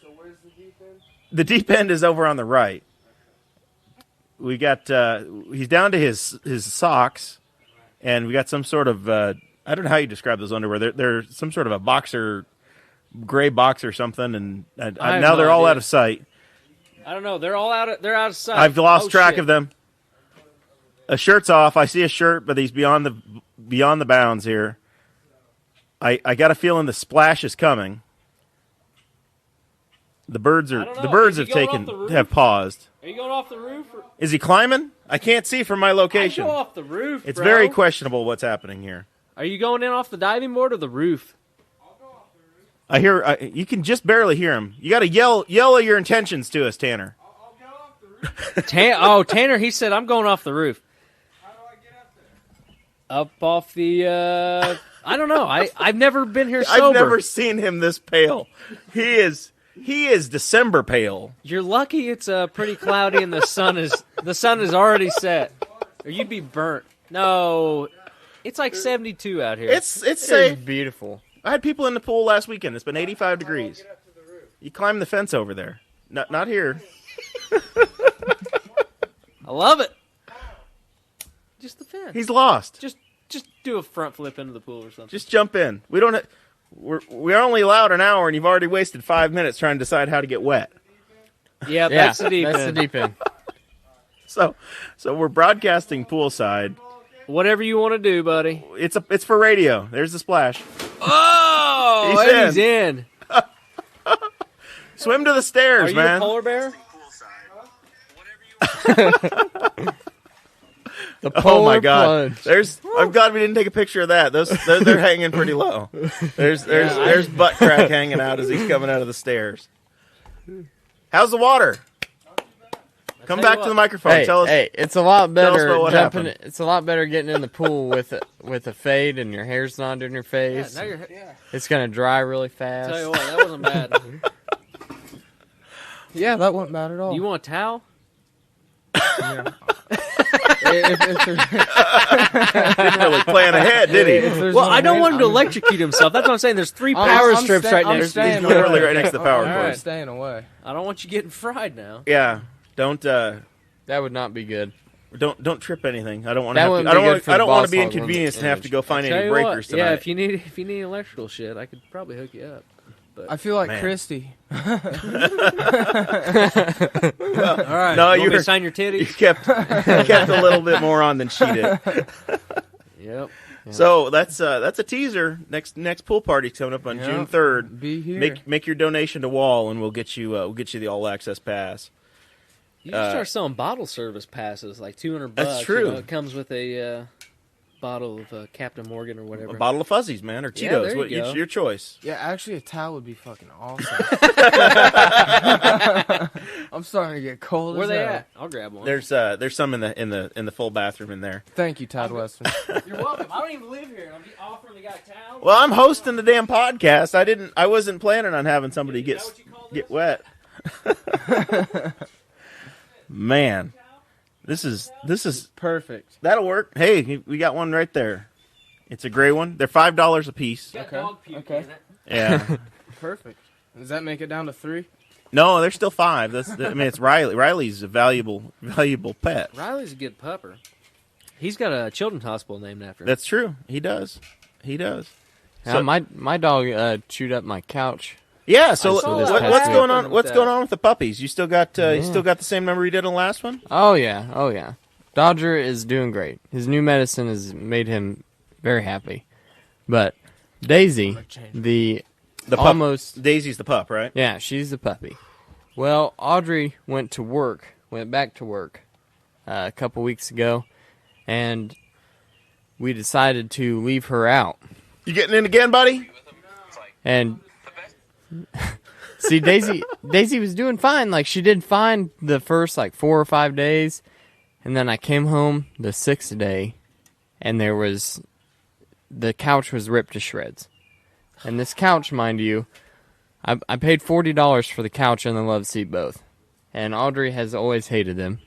So where's the deep end? The deep end is over on the right. We got he's down to his socks, and we got some sort of I don't know how you describe those underwear. They're some sort of a boxer, gray box or something, and I have now no they're all idea. out of sight. I don't know. They're all out. They're out of sight. I've lost Oh, track shit. of them. A shirt's off. I see a shirt, but he's beyond the bounds here. I got a feeling the splash is coming. The birds I don't know. have Is he going off taken the roof? have paused. Are you going off the roof? Or... Is he climbing? I can't see from my I'd location. go off the roof. It's bro. very questionable what's happening here. Are you going in off the diving board or the roof? I hear you can just barely hear him. You got to yell your intentions to us, Tanner. Tanner, he said, I'm going off the roof. How do I get up there? Up off the, I don't know. I've never been here sober. I've never seen him this pale. He is. He is December pale. You're lucky it's pretty cloudy and the sun is already set, or you'd be burnt. No, it's like 72 out here. It's safe. It's beautiful. I had people in the pool last weekend. It's been 85 degrees. You climb the fence over there. Not here. I love it. Just the fence. He's lost. Just do a front flip into the pool or something. Just jump in. We're only allowed an hour, and you've already wasted 5 minutes trying to decide how to get wet. Yeah, that's the deep That's end. the deep end. So we're broadcasting poolside. Whatever you want to do, buddy. It's for radio. There's the splash. Oh, He's and he's in. Swim to the stairs, Are you man. a polar bear? The Oh polar my God! plunge. I'm glad we didn't take a picture of that. They're hanging pretty low. There's butt crack hanging out as he's coming out of the stairs. How's the water? Come back to the microphone. Hey, Tell us. hey, it's a lot better about what jumping. happened. It's a lot better getting in the pool with a fade and your hair's not in your Yeah, face. now you're. It's gonna dry really fast. Tell you what, that wasn't bad. Yeah, that wasn't bad at all. You want a towel? If Didn't really plan ahead, did he? there's Well, no I don't wind, want him to I'm- electrocute himself. That's what I'm saying. There's 3 I'm- power I'm strips sta- right I'm next to staying you. away. Literally right next to the power I'm cord. staying away. I don't want you getting fried now. Yeah. Don't That would not be good. trip anything. I don't want That to. wouldn't I be don't good want. for I the don't want boss to be hog inconvenienced and have to go find Tell any you breakers what, tonight. yeah, if you need electrical shit, I could probably hook you up. I feel like Man. Christy. All right, No, you you want me to were- sign your You titties? kept a little bit more on than she did. Yep. So that's a teaser. Next pool party coming up on Yep. June 3rd. Be here. Make your donation to Wall, and we'll get you the all access pass. You should start selling bottle service passes, like $200. That's true. You know, it comes with a bottle of Captain Morgan or whatever. A bottle of fuzzies, man, or Yeah, Cheetos. there you go. Your choice. Yeah, actually, a towel would be fucking awesome. I'm starting to get cold. Where as they hell. at? I'll grab one. There's some in the full bathroom in there. Thank you, Todd Weston. You're welcome. I don't even live here. I'm offering the guy a towel. Well, I'm hosting the damn podcast. I wasn't planning on having somebody get wet. Man, this is Perfect. that'll work. Hey, we got one right there. It's a gray one. They're $5 a piece. Got Okay, dog puke okay. in it. Yeah. Perfect. Does that make it down to 3? No, they're still 5. It's Riley. Riley's a valuable pet. Riley's a good pupper. He's got a children's hospital named after him. That's true. He does. Yeah, So- my dog chewed up my couch. Yeah. So saw what's that. going on? With What's that. going on with the puppies? You still got the same number you did on the last one? Oh yeah. Dodger is doing great. His new medicine has made him very happy. But Daisy, the The pup. almost Daisy's the pup, right? yeah, she's the puppy. Well, Audrey went back to work a couple weeks ago, and we decided to leave her out. You getting in again, buddy? And see, Daisy was doing fine. Like, she did fine the first 4 or 5 days, and then I came home the 6th day, and the couch was ripped to shreds. And this couch, mind you, I paid $40 for the couch and the love seat both, and Audrey has always hated them.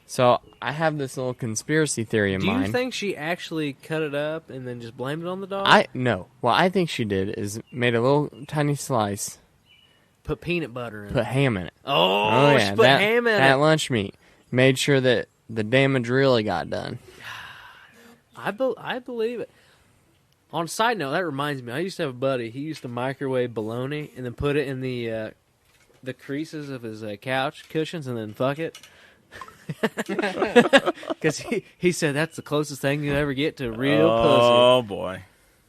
So I have this little conspiracy theory in Do mind. you think she actually cut it up and then just blamed it on the dog? No. What I think she did is made a little tiny slice, Put peanut butter in put it. ham in it. Oh, she put ham in that it. lunch meat. Made sure that the damage really got done. I believe it. On a side note, that reminds me, I used to have a buddy. He used to microwave bologna and then put it in the creases of his couch cushions and then fuck it. Because he said that's the closest thing you'll ever get to real pussy. Oh boy.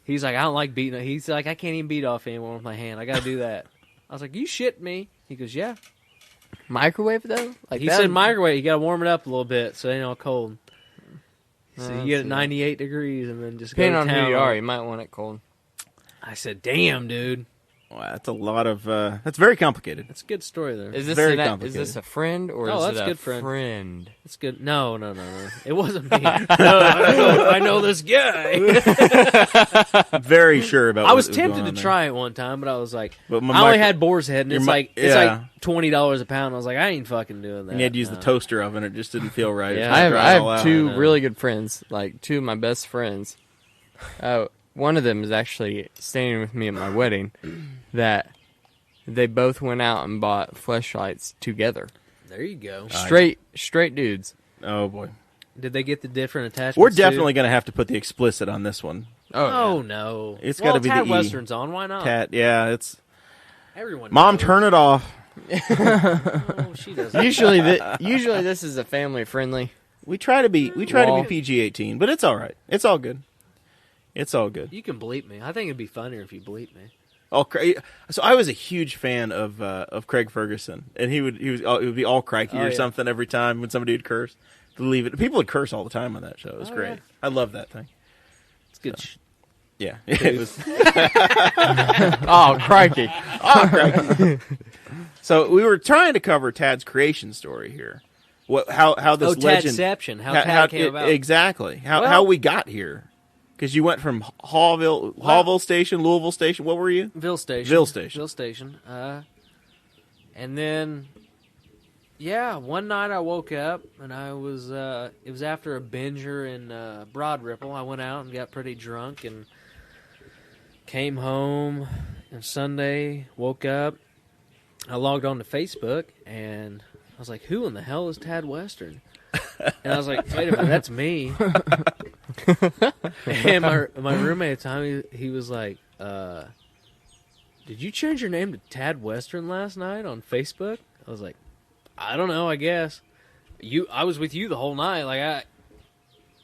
He's like, I don't like beating it. He's like, I can't even beat off anyone with my hand. I got to do that. I was like, you shit me. He goes, yeah. Microwave though? He said microwave. You got to warm it up a little bit so it ain't all cold. So you get it 98 degrees and then just go Depending to on town who you are, you might want it cold. I said, damn, dude. Wow, that's a lot of. That's very complicated. That's a good story there. Is this Very is complicated. this a friend or Oh, is that's it a good friend. friend? It's good. No. It wasn't me. I know this guy. Very sure about. I was what tempted going to on there. try it one time, but I was like, But my I only micro- had boar's head, and your it's mi- like yeah. $20 a pound. I was like, I ain't fucking doing that. And you had to use the toaster oven. It just didn't feel right. It Yeah. just I dried all have out. two I know. really good friends, like two of my best friends. One of them is actually staying with me at my wedding. That they both went out and bought fleshlights together. There you go. Straight dudes. Oh boy, Did they get the different attachments? we're too? definitely going to have to put the explicit on this one. Oh no! It's well, gotta be Tad the E. Western's on. Why not? Cat, yeah, it's. Everyone. Mom, knows. turn it off. Oh, she doesn't. Usually this is a family friendly. We try to be Well- PG-18, but it's all right. It's all good. It's all good. You can bleep me. I think it'd be funnier if you bleep me. Oh, so I was a huge fan of Craig Ferguson, and it would be all crikey Oh, or yeah. something every time when somebody would curse. Believe it, people would curse all the time on that show. It was Oh, great. yeah. I love that thing. It's good. Yeah, it was. Oh, crikey. So we were trying to cover Tad's creation story here. How this legend Tadception. How Tad came about. exactly how Well- we got here. Because you went from Hallville Station, Louisville Station. What were you? Ville Station. Ville Station. Ville Station. And then, yeah, one night I woke up and I was, it was after a binger in Broad Ripple. I went out and got pretty drunk and came home. And Sunday, woke up. I logged on to Facebook and I was like, who in the hell is Tad Western? And I was like, wait a minute, that's me. And my roommate at the time, he was like, did you change your name to Tad Western last night on Facebook? I was like, I don't know, I guess. I was with you the whole night.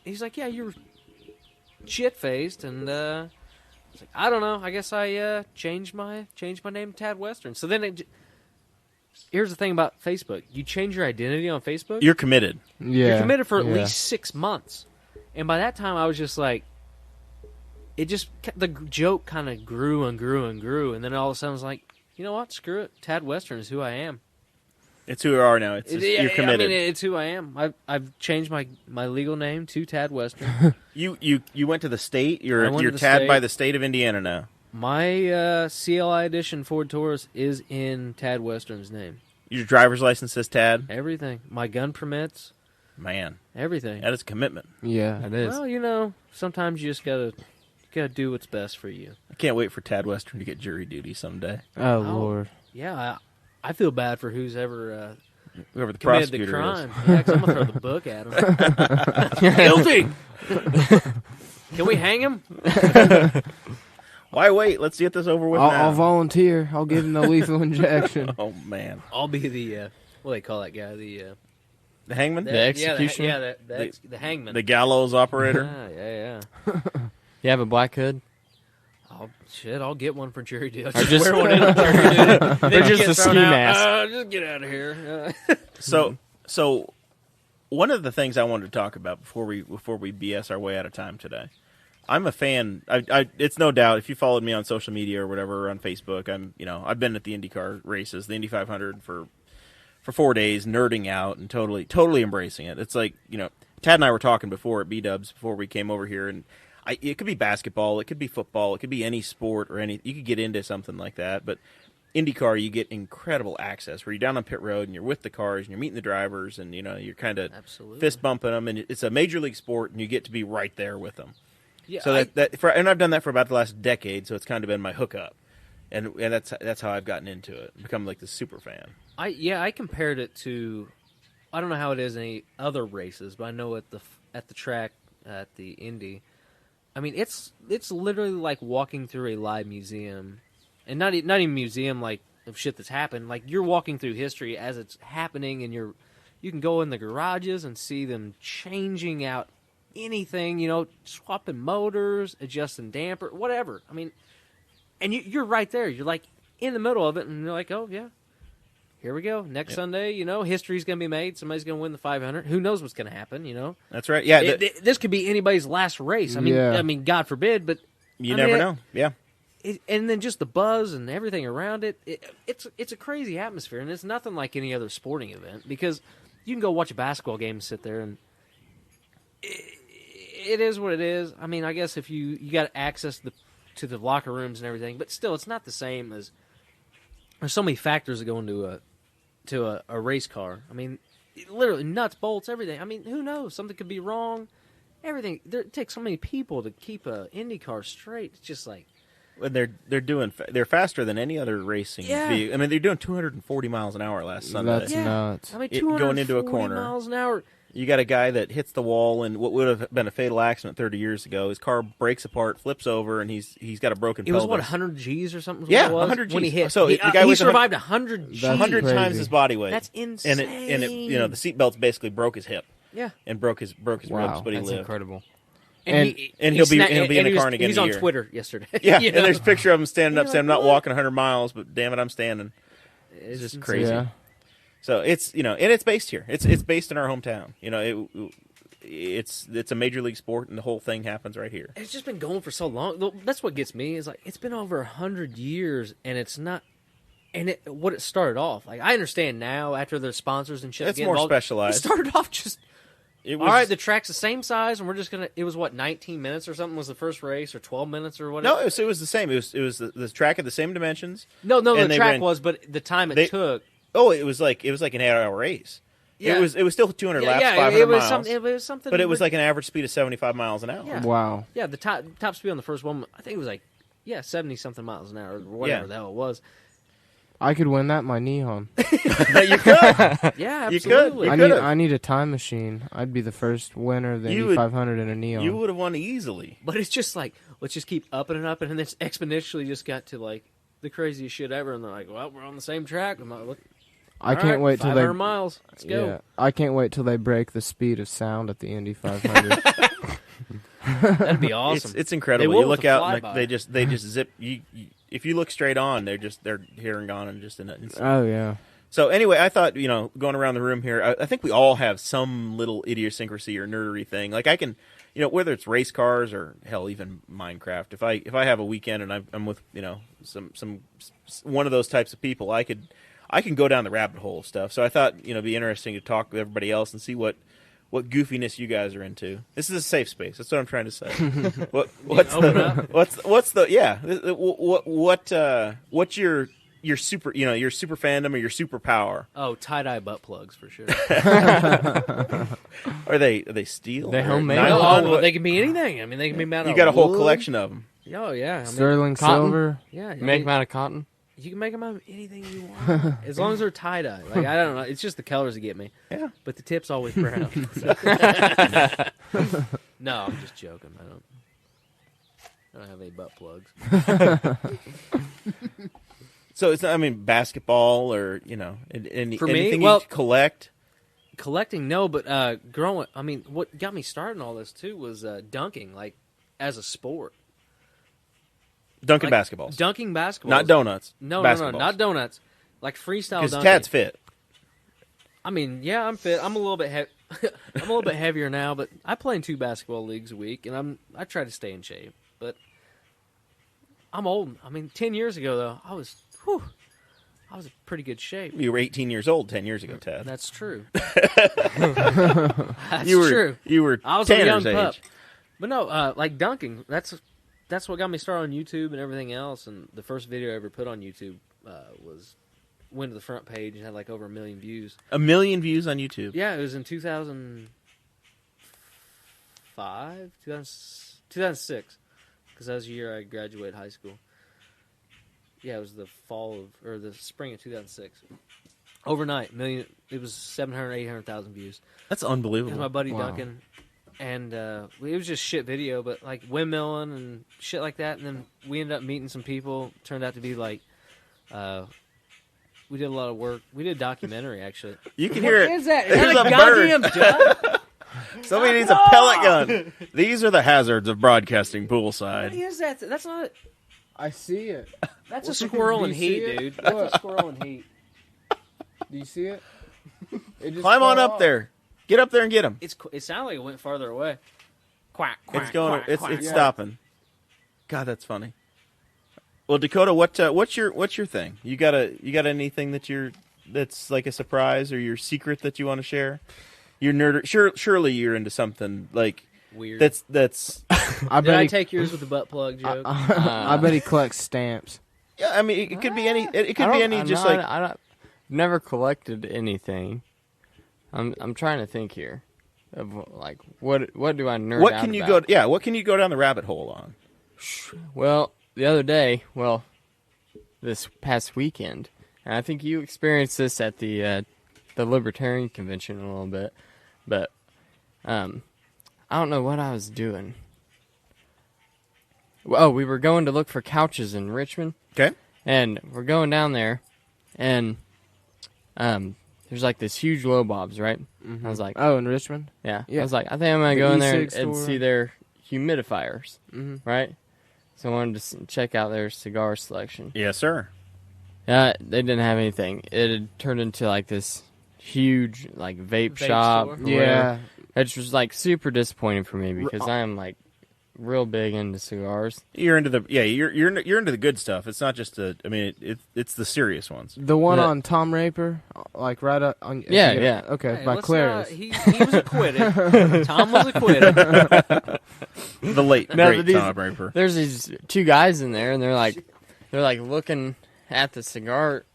He's like, yeah, you're shit-faced, and I was like, I don't know, I guess I changed my name to Tad Western. So then here's the thing about Facebook. You change your identity on Facebook, You're committed. Yeah. you're committed for at yeah. least 6 months. And by that time, I was just like, the joke kind of grew and grew and grew. And then all of a sudden, I was like, you know what? Screw it. Tad Western is who I am. It's who you are now. It's just, you're committed. I mean, it's who I am. I've changed my legal name to Tad Western. You went to the state. I You're went to the Tad state. by the state of Indiana now. My CLI edition Ford Taurus is in Tad Western's name. Your driver's license says Tad. Everything. My gun permits. Man, Everything. that is commitment. Yeah. That is. Well, sometimes you just gotta do what's best for you. I can't wait for Tad Western to get jury duty someday. Oh, Lord. Yeah, I feel bad for who's ever Whoever the committed the prosecutor crime. is. Yeah, 'cause I'm gonna throw the book at him. Guilty. Can we hang him? Why wait? Let's get this over with now. I'll volunteer. I'll give him the lethal injection. Oh man, I'll be the what do they call that guy? the hangman, The executioner? Yeah, the hangman. the gallows operator. Yeah. You have a black hood? I'll get one for jury duty. Or just- wear one in on jury duty. Or Then just get a thrown ski out. mask. Just get out of here. So one of the things I wanted to talk about before we BS our way out of time today. I'm a fan. It's no doubt if you followed me on social media or whatever or on Facebook. I've been at the IndyCar races, the Indy 500 for 4 days, nerding out and totally embracing it. It's like Tad and I were talking before at B-Dubs before we came over here, and it could be basketball, it could be football, it could be any sport or any. You could get into something like that, but IndyCar, you get incredible access where you're down on pit road and you're with the cars and you're meeting the drivers and you're kind of Absolutely. fist bumping them, and it's a major league sport and you get to be right there with them. Yeah, So and I've done that for about the last decade, so it's kind of been my hookup, and that's how I've gotten into it, become like the super fan. I compared it to, I don't know how it is in any other races, but I know at the track at the Indy, I mean it's literally like walking through a live museum, and not even museum like of shit that's happened. Like you're walking through history as it's happening, and you can go in the garages and see them changing out anything, swapping motors, adjusting damper, whatever. I mean, and you're right there. You're like in the middle of it, and you're like, oh yeah. Here we go. Next Sunday, history's going to be made. Somebody's going to win the 500. Who knows what's going to happen, That's right. Yeah, This could be anybody's last race. I mean, Yeah. God forbid, but you I never mean, know. Yeah, and then just the buzz and everything around it, it's a crazy atmosphere, and it's nothing like any other sporting event because you can go watch a basketball game and sit there, and it is what it is. I mean, I guess if you got access to the locker rooms and everything, but still, it's not the same as. There's so many factors that go into a race car. I mean, literally nuts, bolts, everything. I mean, who knows? Something could be wrong. Everything. It takes so many people to keep a Indy car straight. It's just like. Well, they're faster than any other racing vehicle. I mean, they're doing 240 miles an hour last Sunday. That's nuts. I mean, 240 going into a corner. miles an hour. You got a guy that hits the wall in what would have been a fatal accident 30 years ago. His car breaks apart, flips over, and he's got a broken pelvis. It was, 100 Gs or something? Yeah, what it was? 100 Gs. When he hit. So he, the guy he was survived 100 Gs. 100 crazy. times his body weight. That's insane. And the seatbelts basically broke his hip. Yeah. And broke his Wow, ribs, but he That's lived. incredible. And he'll be in the car again. He's on Twitter yesterday. Yeah, you and know? there's a picture of him standing up You're saying, "I'm like, not what? walking 100 miles, but damn it, I'm standing." It's just insane. crazy. Yeah. So it's and it's based here. It's based in our hometown. It's a major league sport, and the whole thing happens right here. It's just been going for so long. That's what gets me is like it's been over 100 years, and it's not. And what it started off like, I understand now after their sponsors and shit. It's get more involved, specialized. It started off just. It was, All right, the track's the same size, and we're just gonna. It was 19 minutes or something was the first race, or 12 minutes or whatever. no, it was the same. It was the track at the same dimensions. No, and the they track ran- was, but the time it took. Oh, it was like an 8-hour race. Yeah. It was still 200 laps, Yeah, 500 it was miles. it was something. But it was like an average speed of 75 miles an hour. Yeah. Wow. Yeah, the top speed on the first one, I think it was like 70 something miles an hour, or whatever the hell it was. I could win that in my Nihon. You could. Yeah, You absolutely. could. I need a time machine. I'd be the first winner of the Indy 500 in a Neon. You would have won easily. But it's just like, let's just keep upping and upping, and then it's exponentially just got to like the craziest shit ever, and they're like, well, we're on the same track. I'm like, look, I can't wait till 500 they miles. Let's go. Yeah, I can't wait till they break the speed of sound at the Indy 500. That'd be awesome. It's incredible. They You will look with a out, and flyby. they just zip. You, if you look straight on, they're here and gone, and just in it. Oh yeah. So anyway, I thought, going around the room here, I think we all have some little idiosyncrasy or nerdery thing. Like I can, whether it's race cars or hell, even Minecraft. If I have a weekend and I'm with some one of those types of people, I can go down the rabbit hole of stuff. So I thought it'd be interesting to talk with everybody else and see what goofiness you guys are into. This is a safe space. That's what I'm trying to say. What's your super your super fandom or your superpower? Oh, tie-dye butt plugs for sure. Are they steel? They or homemade? nylon? Well, they can be anything. I mean, they can be made out You of got a whole wood. collection of them. Oh yeah, I mean, Sterling cotton? silver. yeah. Make them out of cotton. You can make them out of anything you want, as long as they're tie-dye. Like I don't know, it's just the colors that get me. Yeah. But the tip's always brown. No, I'm just joking. I don't have any butt plugs. So it's basketball or any, For me, anything well- you collect. Collecting, no, but growing. I mean, what got me started in all this too was dunking, like as a sport. Dunking Like, basketballs. Dunking basketballs. Not donuts. No, basketballs. not donuts. Like freestyle Because dunking. Tad's fit. I mean, yeah, I'm fit. I'm a little bit I'm a little bit heavier now, but I play in 2 basketball leagues a week, and I try to stay in shape. But I'm old. I mean, 10 years ago though, I was in pretty good shape. You were 18 years old 10 years ago, Tad. That's true. That's true. You were I was a Tanner's young pup. age. But no, like dunking, that's what got me started on YouTube and everything else. And the first video I ever put on YouTube went to the front page and had like over 1 million views. 1 million views on YouTube. Yeah, it was in 2006, because that was the year I graduated high school. Yeah, it was the spring of 2006. Overnight, it was 700,000, 800,000 views. That's It was unbelievable. my buddy Wow. Duncan, and it was just shit video, but like windmilling and shit like that. And then we ended up meeting some people. Turned out to be like, we did a lot of work. We did a documentary actually. You can hear it. What is that? Is There's that a a goddamn duck? Somebody needs a pellet gun. These are the hazards of broadcasting What poolside. is that? That's not. I see it. That's a Do squirrel in you see heat, it? dude. That's Look. a squirrel in heat. Do you see it? It just Climb on fell up off. there. Get up there and get him. It sounded like it went farther away. Quack, quack, It's going. quack, It's quack. stopping. God, that's funny. Well, Dakota, what's your thing? You got anything that's like a surprise or your secret that you want to share? You're nerd. Surely you're into something like Weird. That's. Did I take yours with the butt plug joke? I bet he collects stamps. Yeah, I mean, it could be any. It could be any. I've never collected anything. I'm trying to think here of like what do I nerd out What can you about? What can you go down the rabbit hole on? Well, the other day, this past weekend, and I think you experienced this at the Libertarian Convention a little bit, but I don't know what I was doing. Oh, we were going to look for couches in Richmond. Okay. And we're going down there, and there's like this huge low bobs, right? Mm-hmm. I was like, oh, in Richmond? Yeah. Yeah. I was like, I think I'm going to go in there E-cig and store. see their humidifiers, Mm-hmm. right? So I wanted to check out their cigar selection. Yes, sir. They didn't have anything. It had turned into like this huge like vape shop. store? Yeah. Which was like super disappointing for me because I am like real big into cigars. You're into the you're into the good stuff. It's not just it's the serious ones. The one Yeah. on Tom Raper, like right up on. Yeah, yeah. Okay, Hey, by let's Claris. not- he was acquitted. Tom was acquitted. The late No, great but these- Tom Raper. There's these two guys in there, and they're like looking at the cigar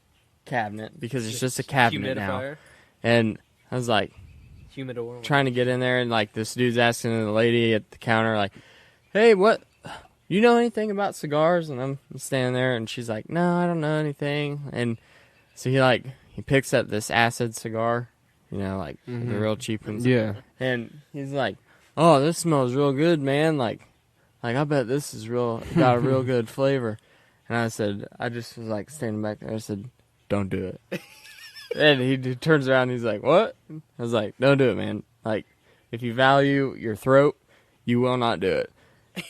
cabinet because it's just a cabinet now. Humidifier. And I was like Humidor. trying to get in there, and like this dude's asking the lady at the counter, like, "Hey, what? You know anything about cigars?" And I'm standing there, and she's like, "No, I don't know anything." And so he picks up this acid cigar, the real cheap ones. Yeah. And he's like, "Oh, this smells real good, man. Like I bet this is got a real good flavor." And I just was like standing back there. I said, "Don't do it." And he turns around and he's like, "What?" I was like, "Don't do it, man. Like, if you value your throat, you will not do it."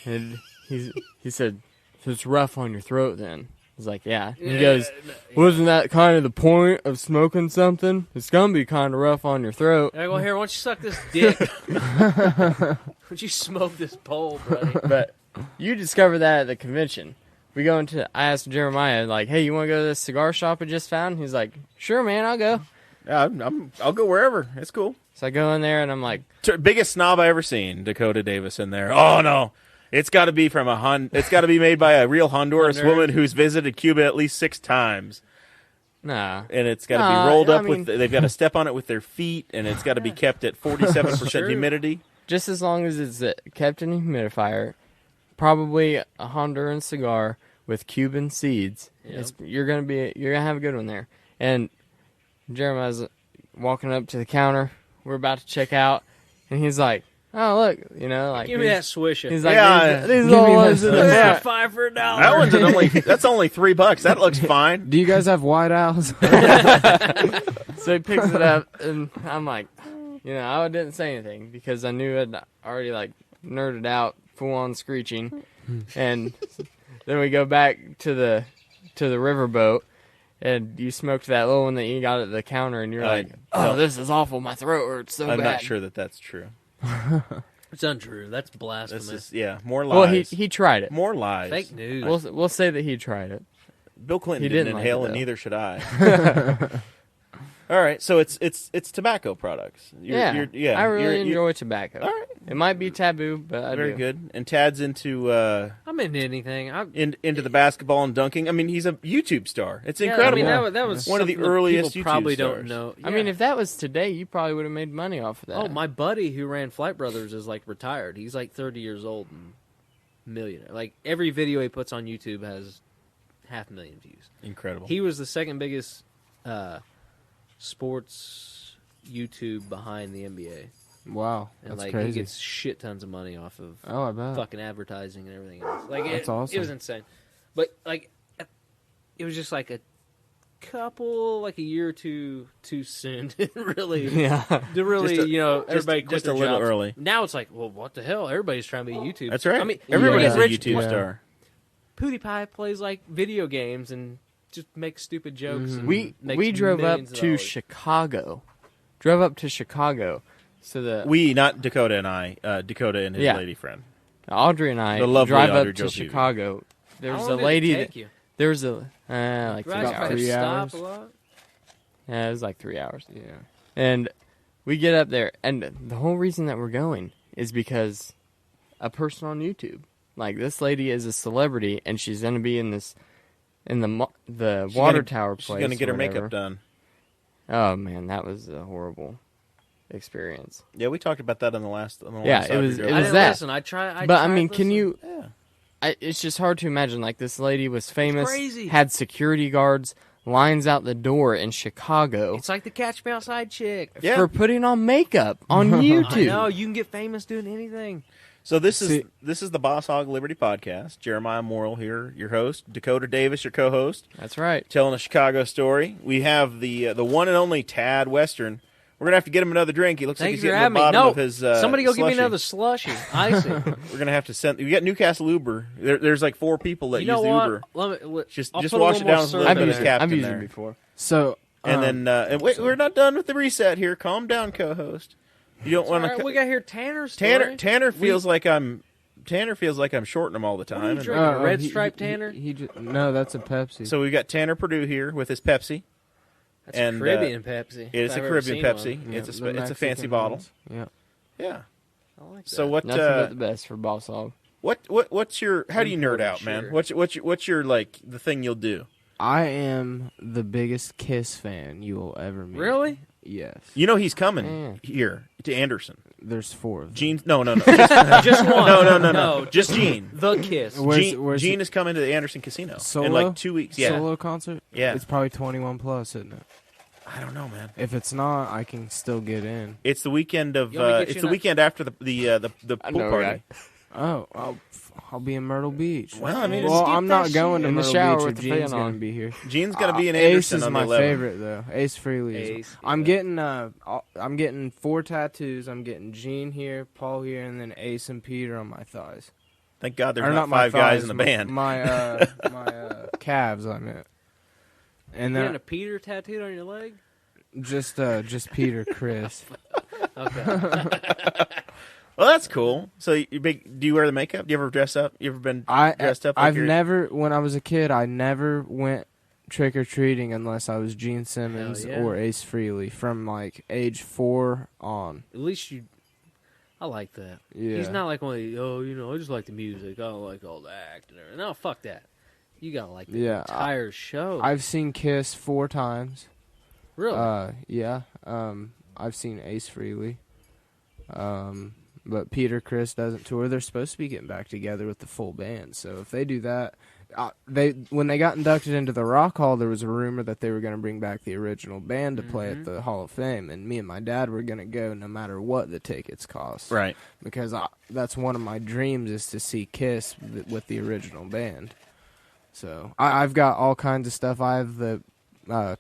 And he said, "So it's rough on your throat then?" I was like, "Yeah." And he goes, "Wasn't that kind of the point of smoking something? It's gonna be kind of rough on your throat." I go, here, why don't you suck this dick? Why don't you smoke this pole, buddy? But you discovered that at the convention. I asked Jeremiah, like, "Hey, you want to go to this cigar shop I just found?" He's like, "Sure, man, I'll go." Yeah, I'll go wherever. It's cool. So I go in there and I'm like, Biggest snob I ever seen, Dakota Davis in there. Oh no, it's got to be from it's got to be made by a real Honduras woman who's visited Cuba at least 6 times, "Nah." and it's got to be rolled up with. They've got to step on it with their feet, and it's got to be kept at 47% Sure. humidity. Just as long as it's kept in a humidifier, probably a Honduran cigar with Cuban seeds. Yep. You're gonna have a good one there. And Jeremiah's walking up to the counter. We're about to check out, and he's like, "Oh, look, like Give me that swisher. He's like, Yeah, these give are me the that ones in the Swisher. back." 5 for $1. That one's that's only $3. That looks fine. Do you guys have white owls? So he picks it up, and I'm like, I didn't say anything because I knew I'd already like nerded out, full on screeching, and then we go back to the riverboat, and you smoked that little one that you got at the counter, and you're like, "Oh, this is awful. My throat hurts so I'm bad." not sure that that's true. It's untrue. That's blasphemous. This is more lies. Well, he tried it. More lies. Fake news. We'll say that he tried it. Bill Clinton He didn't didn't like inhale, it, and though. neither should I. All right, so it's tobacco products. I really enjoy tobacco. All right. It might be taboo, but I Very do. good. And Tad's into I'm into anything. into the basketball and dunking. I mean, he's a YouTube star. It's Yeah, incredible. I mean, that was One of the something that earliest people probably YouTube don't stars. know. I mean, Yeah. if that was today, you probably would have made money off of that. Oh, my buddy who ran Flight Brothers is like retired. He's like 30 years old and millionaire. Like every video he puts on YouTube has 500,000 views. Incredible. He was the second biggest sports YouTube behind the NBA, Wow, and that's like crazy. he gets shit tons of money off of Oh, I bet. fucking advertising and everything else. Like That's it awesome. was insane. But like it was just like a year or two too soon to really yeah. to really, everybody quit just their a little jobs. early. Now it's like, well, what the hell? Everybody's trying to be YouTube. That's right. I mean, everybody's Yeah. a Rich YouTube Yeah. star. PewDiePie plays like video games and just makes stupid jokes. And We makes drove up millions of to dollars. Chicago. So the We, not Dakota and I. Dakota and his Yeah. lady friend. Audrey and I The lovely drive Audrey up to Joe Peavy. Chicago There was How a long did it lady take that you? there was a like 3 Right, about hours. 3 stop hours. a lot? Yeah, it was like 3 hours. Yeah. And we get up there, and the whole reason that we're going is because a person on YouTube. Like, this lady is a celebrity, and she's going to be in the water tower place. She's going to get her or whatever. makeup done. Oh, man, that was a horrible experience. Yeah, we talked about that on the last. Yeah, last it was- episode. it I was didn't that. listen. I tried. But, I mean, can listen. you... Yeah. It's just hard to imagine. Like, this lady was famous, crazy. had security guards, lines out the door in Chicago It's like the Catch Me Outside chick. Yeah. for putting on makeup on I YouTube. know you can get famous doing anything. So this See- is the Boss Hog Liberty Podcast. Jeremiah Morrell here, your host. Dakota Davis, your co-host, That's right. telling a Chicago story. We have the one and only Tad Western. We're gonna have to get him another drink. He looks like Thank he's you for getting the having me. bottom No, of his. somebody go give me slushie. another slushy. Icy. We're gonna have to send. We got Newcastle Uber. There's like 4 people that You know use the what? Uber. Just Just put wash a it little down more with a little syrup bit in of there. this cap I've in used there. it before. So And then we're not done with the reset here. Calm down, co-host. You don't All want right, to. we got here Tanner's story. Tanner feels like I'm shorting him all the are you time. drinking? A red stripe Tanner? No, that's a Pepsi. So we've got Tanner Perdew here with his Pepsi. That's and, a Caribbean Pepsi. It is if a I've ever Caribbean seen Pepsi. one. Yeah, It's the a fancy Mexican bottle. ones. Yeah. Yeah. I like So that. what? Nothing but the best for Boss Hog. What's your? How do you nerd Important, out, man? sure. What's your like the thing you'll do? I am the biggest Kiss fan you will ever meet. Really? Yes. You know he's coming Man. here to Anderson. There's 4 of them. Gene? No. Just one. No. Just Gene. The Kiss. Where's Gene it? is coming to the Anderson Casino Solo? in like 2 weeks. Yeah. Solo concert? Yeah. It's probably 21 plus, isn't it? I don't know, man. If it's not, I can still get in. It's the weekend of. You want me to get It's you the an- weekend after the I pool know a party. guy. Oh, I'll be in Myrtle Beach. Well, I mean, Well, skip I'm that not going to in the Myrtle shower Beach with if the Gene's fan going to on. be here. Gene's gonna be in Ace Anderson is on my the 11th. favorite though. Ace Frehley is. Ace, I'm yeah. getting I'm getting 4 tattoos. I'm getting Gene here, Paul here, and then Ace and Peter on my thighs. Thank God there's Or not my 5 guys thighs, in the band. My calves, I meant. And You getting then a Peter tattooed on your leg? just Peter, Chris. Okay. Well, that's cool. So, do you wear the makeup? Do you ever dress up? You ever been dressed up? Like I've never. When I was a kid, I never went trick or treating unless I was Gene Simmons Hell yeah. or Ace Frehley from like age 4 on. At least you. I like that. Yeah. He's not like one of the, I just like the music. I don't like all the acting. No, fuck that. You gotta like the Yeah, entire show. I've seen Kiss 4 times. really? Yeah. I've seen Ace Frehley. But Peter, Chris doesn't tour. They're supposed to be getting back together with the full band. So if they do that, when they got inducted into the Rock Hall, there was a rumor that they were going to bring back the original band to play at the Hall of Fame, and me and my dad were going to go no matter what the tickets cost. Right. Because that's one of my dreams is to see Kiss with the original band. So I've got all kinds of stuff. I have the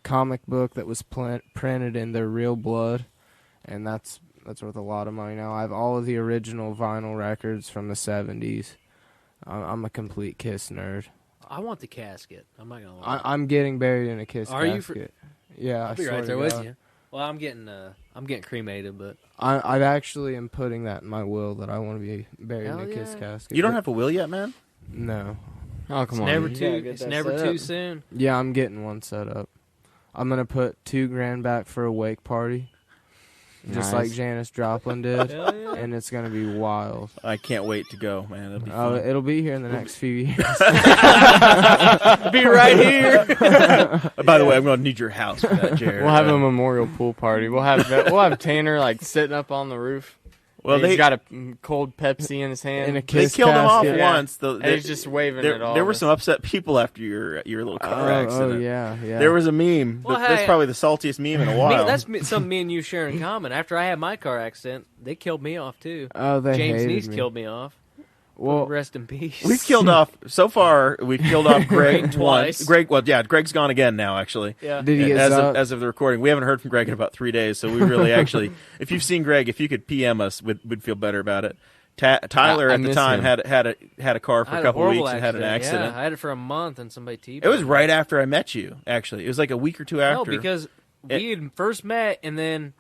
comic book that was printed in their real blood, and that's worth a lot of money now. I have all of the original vinyl records from the 70s. I'm a complete Kiss nerd. I want the casket. I'm not gonna lie. I'm getting buried in a Kiss Are you casket. Yeah, I'll I be swear right to there with God. you. Well, I'm getting cremated, but I actually am putting that in my will that I want to be buried in Hell a Kiss yeah. casket. You don't have a will yet, man? No. Oh, come it's on. never you too. gotta get It's that never set too up. soon. Yeah, I'm getting one set up. I'm gonna put $2,000 back for a wake party, just Nice. like Janis Joplin did, Hell yeah. and it's gonna be wild. I can't wait to go, man. It'll be Oh, fun. it'll be here in the next few years. Be right here. By the way, I'm going to need your house for that, Jared. We'll have a memorial pool party. We'll have Tanner like sitting up on the roof. Well, He's they got a cold Pepsi in his hand. In a they Kiss killed him off casket. Yeah. once. and he's just waving there, it all. there were some upset people after your little car accident. Oh yeah. There was a meme. Well, That's hey, probably the saltiest meme in a while. That's something me and you share in common. After I had my car accident, they killed me off too. Oh, they James hated Neese me. killed me off. Well, Rest in peace. We've killed off so far. We've killed off Greg Twice. once. Greg, well, yeah, Greg's gone again now. Actually, Yeah. did he get as of the recording, we haven't heard from Greg in about 3 days. So we really actually, if you've seen Greg, if you could PM us, we'd feel better about it. Tyler I at the miss time him. had a car I for had a couple horrible weeks and had an accident. Yeah, I had it for a month, and somebody It was right after I met you. Actually, it was like a week or two after. No, because we had first met, and then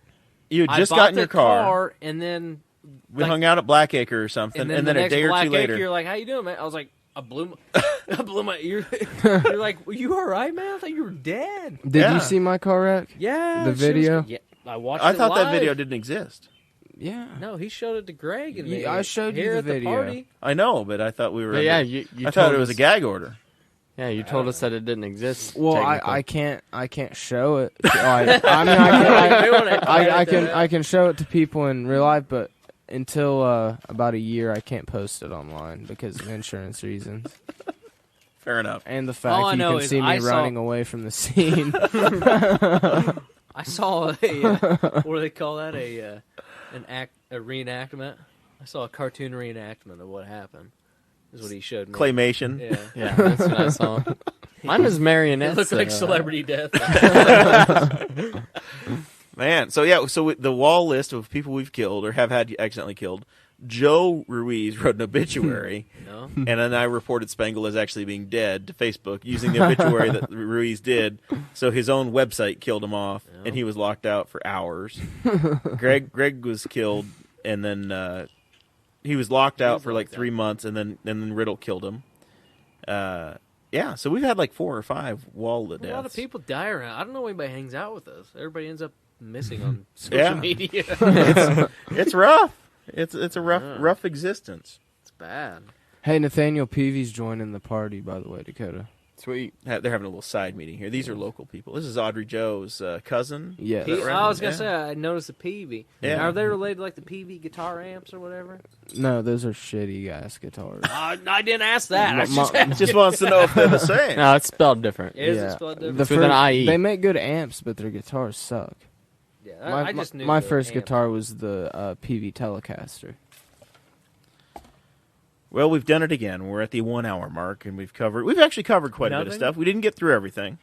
you had I just bought gotten the your car. and then We like- hung out at Blackacre or something, and and then then the a day next or Black two later, Acre, you're like, "How you doing, man?" I was like, I blew my ear. You're like, "Were you all right, man? I thought you were dead." Did Yeah. you see my car wreck? Yeah, The she was- video? yeah, I watched. I it thought that live. video didn't exist. Yeah. No, he showed it to Greg and me. I showed you here the at video. the party. I know, but I thought we were. But yeah, under- you I thought told it was a us- gag order. Yeah, you told us that it didn't exist. Well, technically. I can't show it. I can. I can show it to people in real life, but until about a year, I can't post it online because of insurance reasons Fair enough. and the All fact I you know can is see me I saw- running away from the scene. I saw a what do they call that? A reenactment. I saw a cartoon reenactment of what happened. Is what he showed me. Claymation. Yeah. Yeah, that's what I saw. Mine was It marionettes. looked like celebrity death. Man, so yeah, so the wall list of people we've killed or have had accidentally killed. Joe Ruiz wrote an obituary, No. and then I reported Spangle as actually being dead to Facebook using the obituary that Ruiz did. So his own website killed him off, and he was locked out for hours. Greg was killed, and then he was locked out for like 3 months, and then Riddle killed him. Yeah, so we've had like 4 or 5 wall deaths. A lot of people die around. I don't know if anybody hangs out with us. Everybody ends up missing on social Yeah. media. It's rough. It's a rough existence. It's bad. Hey, Nathaniel Peavy's joining the party, by the way, Dakota. Sweet. They're having a little side meeting here. These are local people. This is Audrey Joe's cousin. Yes. Is that right? I was gonna Yeah. say I noticed the PV. Yeah. Are they related to like the PV guitar amps or whatever? No, those are shitty ass guitars. I didn't ask that. I was just Ma- asking. Just wants to know if they're the same. No, it's spelled different. Is it spelled different? The It's with an IE. They make good amps, but their guitars suck. Yeah, My, I just knew my the first amp. guitar was the PV Telecaster. Well, we've done it again. We're at the 1 hour mark, and we've actually covered quite a bit of Nothing? stuff. We didn't get through everything,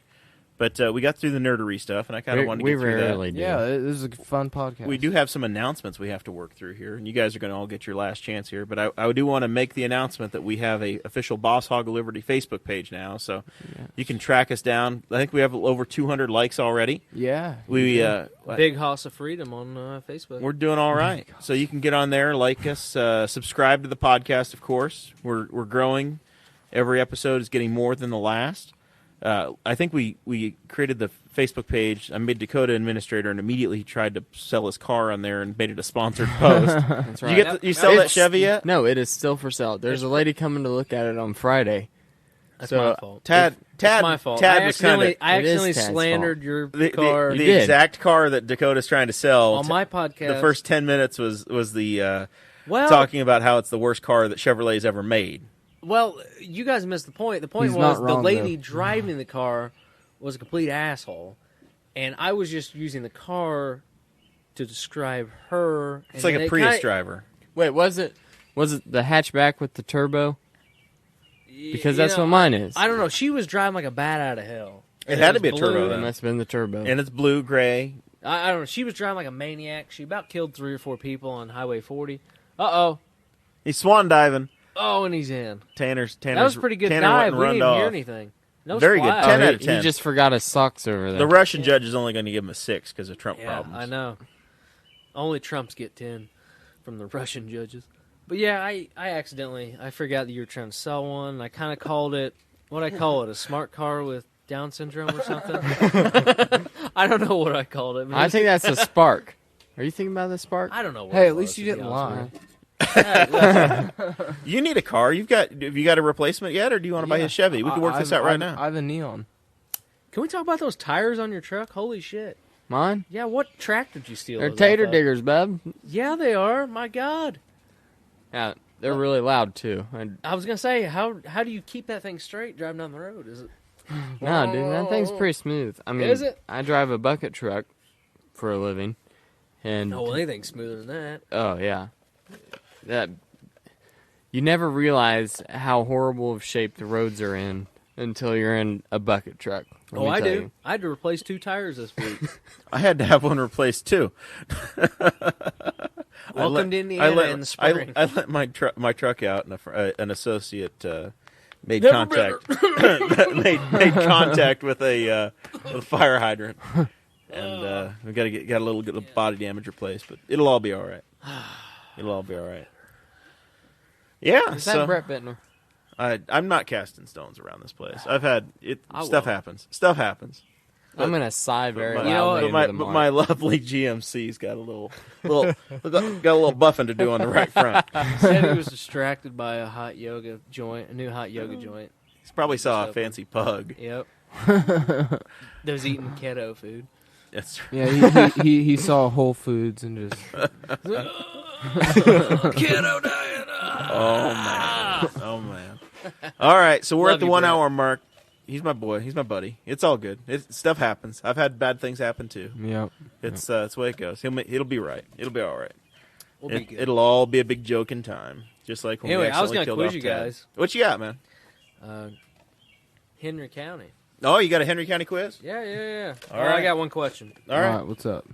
but we got through the nerdery stuff, and I kind of wanted to We get through rarely that. do. Yeah, this is a fun podcast. We do have some announcements we have to work through here, and you guys are going to all get your last chance here. But I do want to make the announcement that we have a official Boss Hog of Liberty Facebook page now, so you can track us down. I think we have over 200 likes already. Yeah. We Big House of Freedom on Facebook. We're doing all right. So you can get on there, like us, subscribe to the podcast, of course. We're growing. Every episode is getting more than the last. I think we created the Facebook page. I made Dakota administrator, and immediately he tried to sell his car on there and made it a sponsored post. That's right. You sell that It's- Chevy yet? No, it is still for sale. There's a lady coming to look at it on Friday. That's So, my fault. Tad, That's my fault. Tad I was kind of accidentally, I It is accidentally Tad's slandered your the car You the did. exact car that Dakota's trying to sell. on my podcast. The first 10 minutes was the well, talking about how it's the worst car that Chevrolet's ever made. Well, you guys missed the point. The point He's was not the wrong, lady though. driving the car was a complete asshole, and I was just using the car to describe her. It's like a Prius driver. Wait, was it the hatchback with the turbo? Because that's what mine is. I don't know. She was driving like a bat out of hell. It had to be a was turbo, blue. though. It must have been the turbo. And it's blue, gray. I don't know. She was driving like a maniac. She about killed 3 or 4 people on Highway 40. Uh-oh. He's swan diving. Oh, and he's in. Tanner's That was a pretty good Tanner dive. went We and didn't runned even hear off. anything. No Very good. splash. 10 Oh, out of 10. He just forgot his socks over there. The Russian judge is only going to give him a 6 because of Trump Yeah, problems. I know. Only Trumps get 10 from the Russian judges. But yeah, I forgot that you were trying to sell one. I kind of called it, what'd I call it, a smart car with Down syndrome or something? I don't know what I called it. I think that's a Spark. Are you thinking about the Spark? I don't know what Hey, it at was, least you to be didn't honest lie. with you. You need a car. Have you got a replacement yet, or do you want to buy a Chevy? We can work this out right now. I have a neon. Can we talk about those tires on your truck? Holy shit. Mine? Yeah, what tractor did you steal? They're those tater off of? diggers, bub. Yeah, they are. My God. Yeah, they're really loud too. I was gonna say, how do you keep that thing straight driving down the road? Is it? No, dude, that thing's pretty smooth. I mean, Is it? I drive a bucket truck for a living, and No, well, anything's smoother than that. oh yeah, that you never realize how horrible of shape the roads are in until you're in a bucket truck. let Oh, me I tell do. you. I had to replace 2 tires this week. I had to have one replaced too. Welcome to Indiana in the spring. I let my truck out, and an associate made Never contact made contact with a fire hydrant, and we got a little bit of body damage replaced, but it'll all be all right. It'll all be all right. Yeah. Is so that Brett Bittner? I'm not casting stones around this place. I've had it. I Stuff will. happens. Stuff happens. I'm gonna sigh very But loudly my, into the but mic. my lovely GMC's got a little buffing to do on the right front. Said he was distracted by a hot yoga joint, a new hot yoga joint. He probably saw a So- fancy pug. Yep. That was eating keto food. That's Yeah, he saw Whole Foods and just Keto diet. Oh man. All right, so we're Love at the you, 1 Brett. hour mark. He's my boy. He's my buddy. It's all good. Stuff happens. I've had bad things happen too. yep. It's the way it goes. It'll be right. It'll be all right. We'll be good. It'll all be a big joke in time, just like when we Anyway, I was accidentally gonna killed quiz off you Ted. guys. What you got, man? Henry County. Oh, you got a Henry County quiz? Yeah. All I right. got one question. All right. What's up?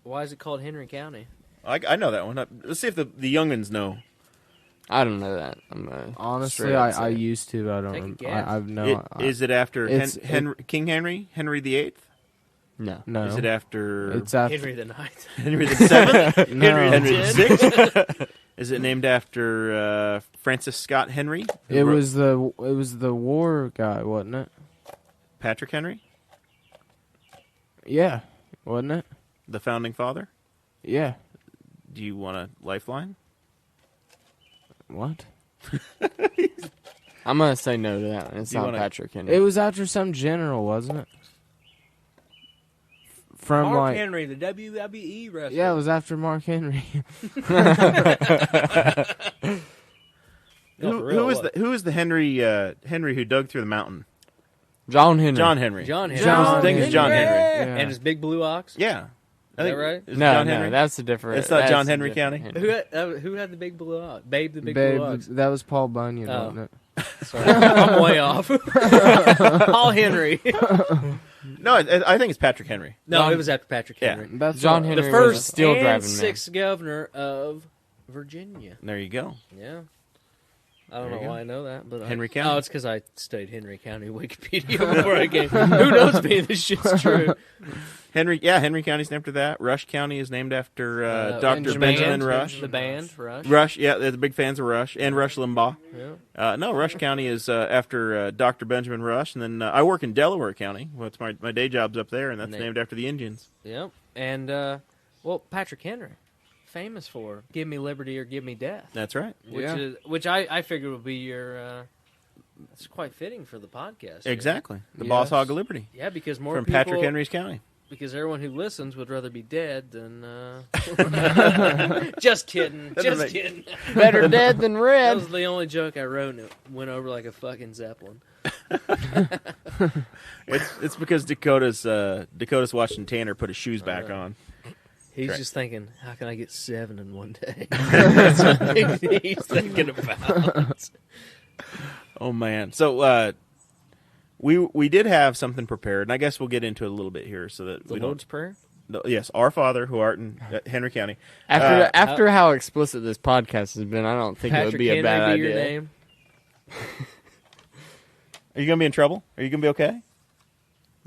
Why is it called Henry County? I know that one. Let's see if the youngins know. I don't know that. Honestly, straight up I say. used to. I don't. Take a Rem- guess. I've no. Is it after It's- King Henry VIII? No. no. Is it after It's after. Henry the Ninth. Henry the Seventh? No. Henry the Tenth? Sixth? Is it named after Francis Scott Henry? who It wrote- was the war guy, wasn't it? Patrick Henry, Yeah, wasn't it? the founding father. Yeah. Do you want a lifeline? What? I'm gonna say no to that one. It's You not wanna- Patrick Henry. It was after some general, wasn't it? From Mark like. Henry, the WWE wrestler. Yeah, it was after Mark Henry. No, for real, Who is the Henry who dug through the mountain? John Henry. John Henry. John Henry. John I think it's John Henry. Yeah. And his big blue ox. Yeah. I Is think, that right? Is it No, John no, Henry? that's a different. It's not that's John a Henry different County? Who had the big blue ox? Babe the big blue Babe, ox. that was Paul Bunyan, Oh. wasn't it? Sorry, I'm way off. Paul Henry. No, I think it's Patrick Henry. No, it was after Patrick Yeah. Henry. That's John what- Henry. The was a first steel and driving man. sixth governor of Virginia. There you go. Yeah. I don't There know you why I know that, but Henry County? Oh, it's because I studied Henry County Wikipedia before I came. Who knows me? This shit's true. Henry County's named after that. Rush County is named after Dr. Benjamin Benjamin Band, Rush. The band, Rush. Rush, yeah, they're the big fans of Rush and Rush Limbaugh. Yeah. No, Rush County is after Dr. Benjamin Rush, and then I work in Delaware County. Well, it's my day job's up there, and that's named after the Indians. Yep. And well, Patrick Henry, famous for "Give me liberty or give me death," That's right. which I figured would be your. It's quite fitting for the podcast. here. Exactly. The Yes. Boss Hog of Liberty Yeah, because more from people, Patrick Henry's County. because everyone who listens would rather be dead than. Just kidding. Just make- kidding. Better dead than That red. was the only joke I wrote, and it went over like a fucking zeppelin. It's because Dakota's watching Tanner put his shoes back on. He's Correct. just thinking, how can I get 7 in one day? That's what he's thinking about. Oh man. So we did have something prepared, and I guess we'll get into it a little bit here, so that The we Lord's don't. Prayer? No, yes, Our Father who art in Henry County. After how explicit this podcast has been, I don't think it would Patrick be a Henry bad be your idea. name? Are you gonna be in trouble? Are you gonna be okay?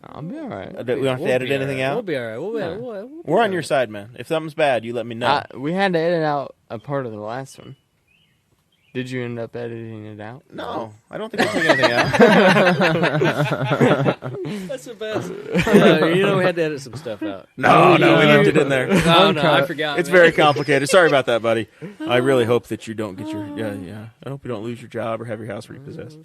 I'll be all right. We don't have to edit anything out. We'll be all right. We're on your side, man. If something's bad, you let me know. We had to edit out a part of the last one. Did you end up editing it out? No, I don't think we'll take anything out. That's the best. Yeah, we had to edit some stuff out. No, we left it in there. No, I forgot. It's man. very complicated. Sorry about that, buddy. I really hope that you don't get your I hope you don't lose your job or have your house repossessed.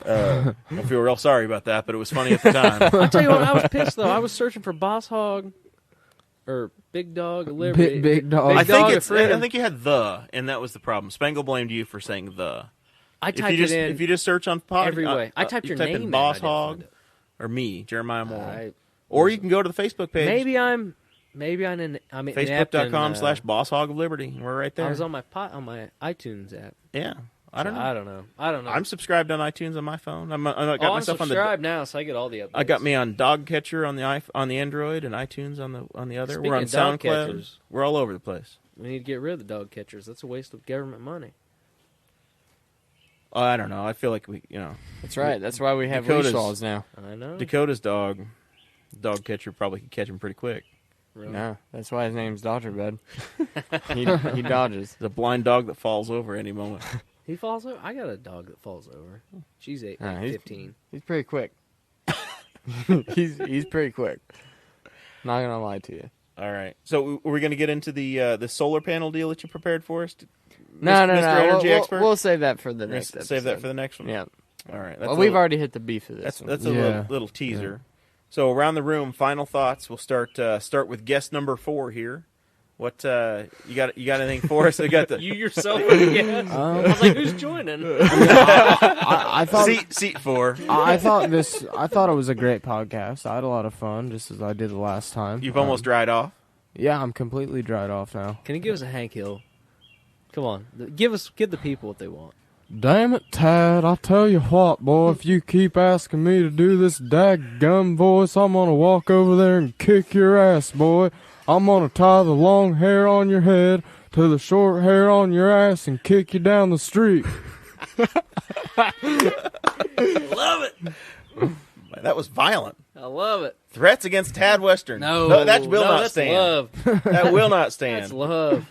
I feel real sorry about that, but it was funny at the time. I'll tell you what, I was pissed, though. I was searching for Boss Hog or Big Dog of Liberty. Big Dog. I Big Dog think of Freedom. I think you had the, and that was the problem. Spangle blamed you for saying the. I If typed you just it in if you just search on pod, every way. I typed you your type name in in, Boss I didn't Hog find it. or me, Jeremiah Moore, I- or you can go to the Facebook page. Maybe I'm in Facebook.com/Boss Hog of Liberty. We're right there. I was on my iTunes app. Yeah, I don't know. I don't know. I'm subscribed on iTunes on my phone. I got I'm myself on the. subscribed now, so I get all the updates. I got me on Dog Catcher on the Android and iTunes on the other. Speaking We're on of dog SoundCloud. catchers. We're all over the place. We need to get rid of the dog catchers. That's a waste of government money. I don't know. I feel like That's right. That's why we have Dakota's- leash laws now. I know. Dakota's dog catcher probably could catch him pretty quick. Really. No, that's why his name's Dodger Bud. he dodges. It's a blind dog that falls over any moment. He falls over. I got a dog that falls over. She's 15. He's pretty quick. he's pretty quick. Not gonna lie to you. All right. So we're going to get into the solar panel deal that you prepared for us? No. Mr. Energy Expert? We'll save that for the We're next gonna episode. save that for the next one? Yeah. All right. Well, we've already hit the beef of this one. That's a little teaser. So around the room, final thoughts. We'll start with guest number 4 here. What you got anything for us? We got the You yourself were the guest. I was like, who's joining? I thought seat 4. I thought it was a great podcast. I had a lot of fun, just as I did the last time. You've almost dried off. Yeah, I'm completely dried off now. Can you give us a Hank Hill? Come on, give the people what they want. Damn it, Tad, I tell you what, boy, if you keep asking me to do this daggum voice, I'm gonna walk over there and kick your ass, boy. I'm gonna tie the long hair on your head to the short hair on your ass and kick you down the street. Love it. That was violent. I love it. Threats against Tad Western. No, that will not that's stand. love. That will not stand. That's love.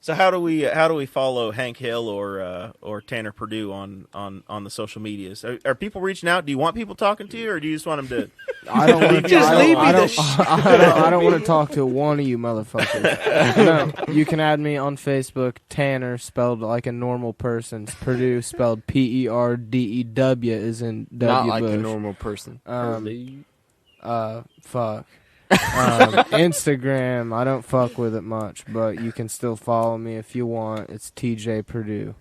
So how do we follow Hank Hill or Tanner Perdew on the social medias? Are people reaching out? Do you want people talking to you, or do you just want them to? I don't want Just leave me I don't want to talk to one of you motherfuckers. No, you can add me on Facebook. Tanner spelled like a normal person. Purdue spelled Perdew is in W. Not like Bush. a normal person. Fuck. Instagram, I don't fuck with it much, but you can still follow me if you want. It's TJ Perdew.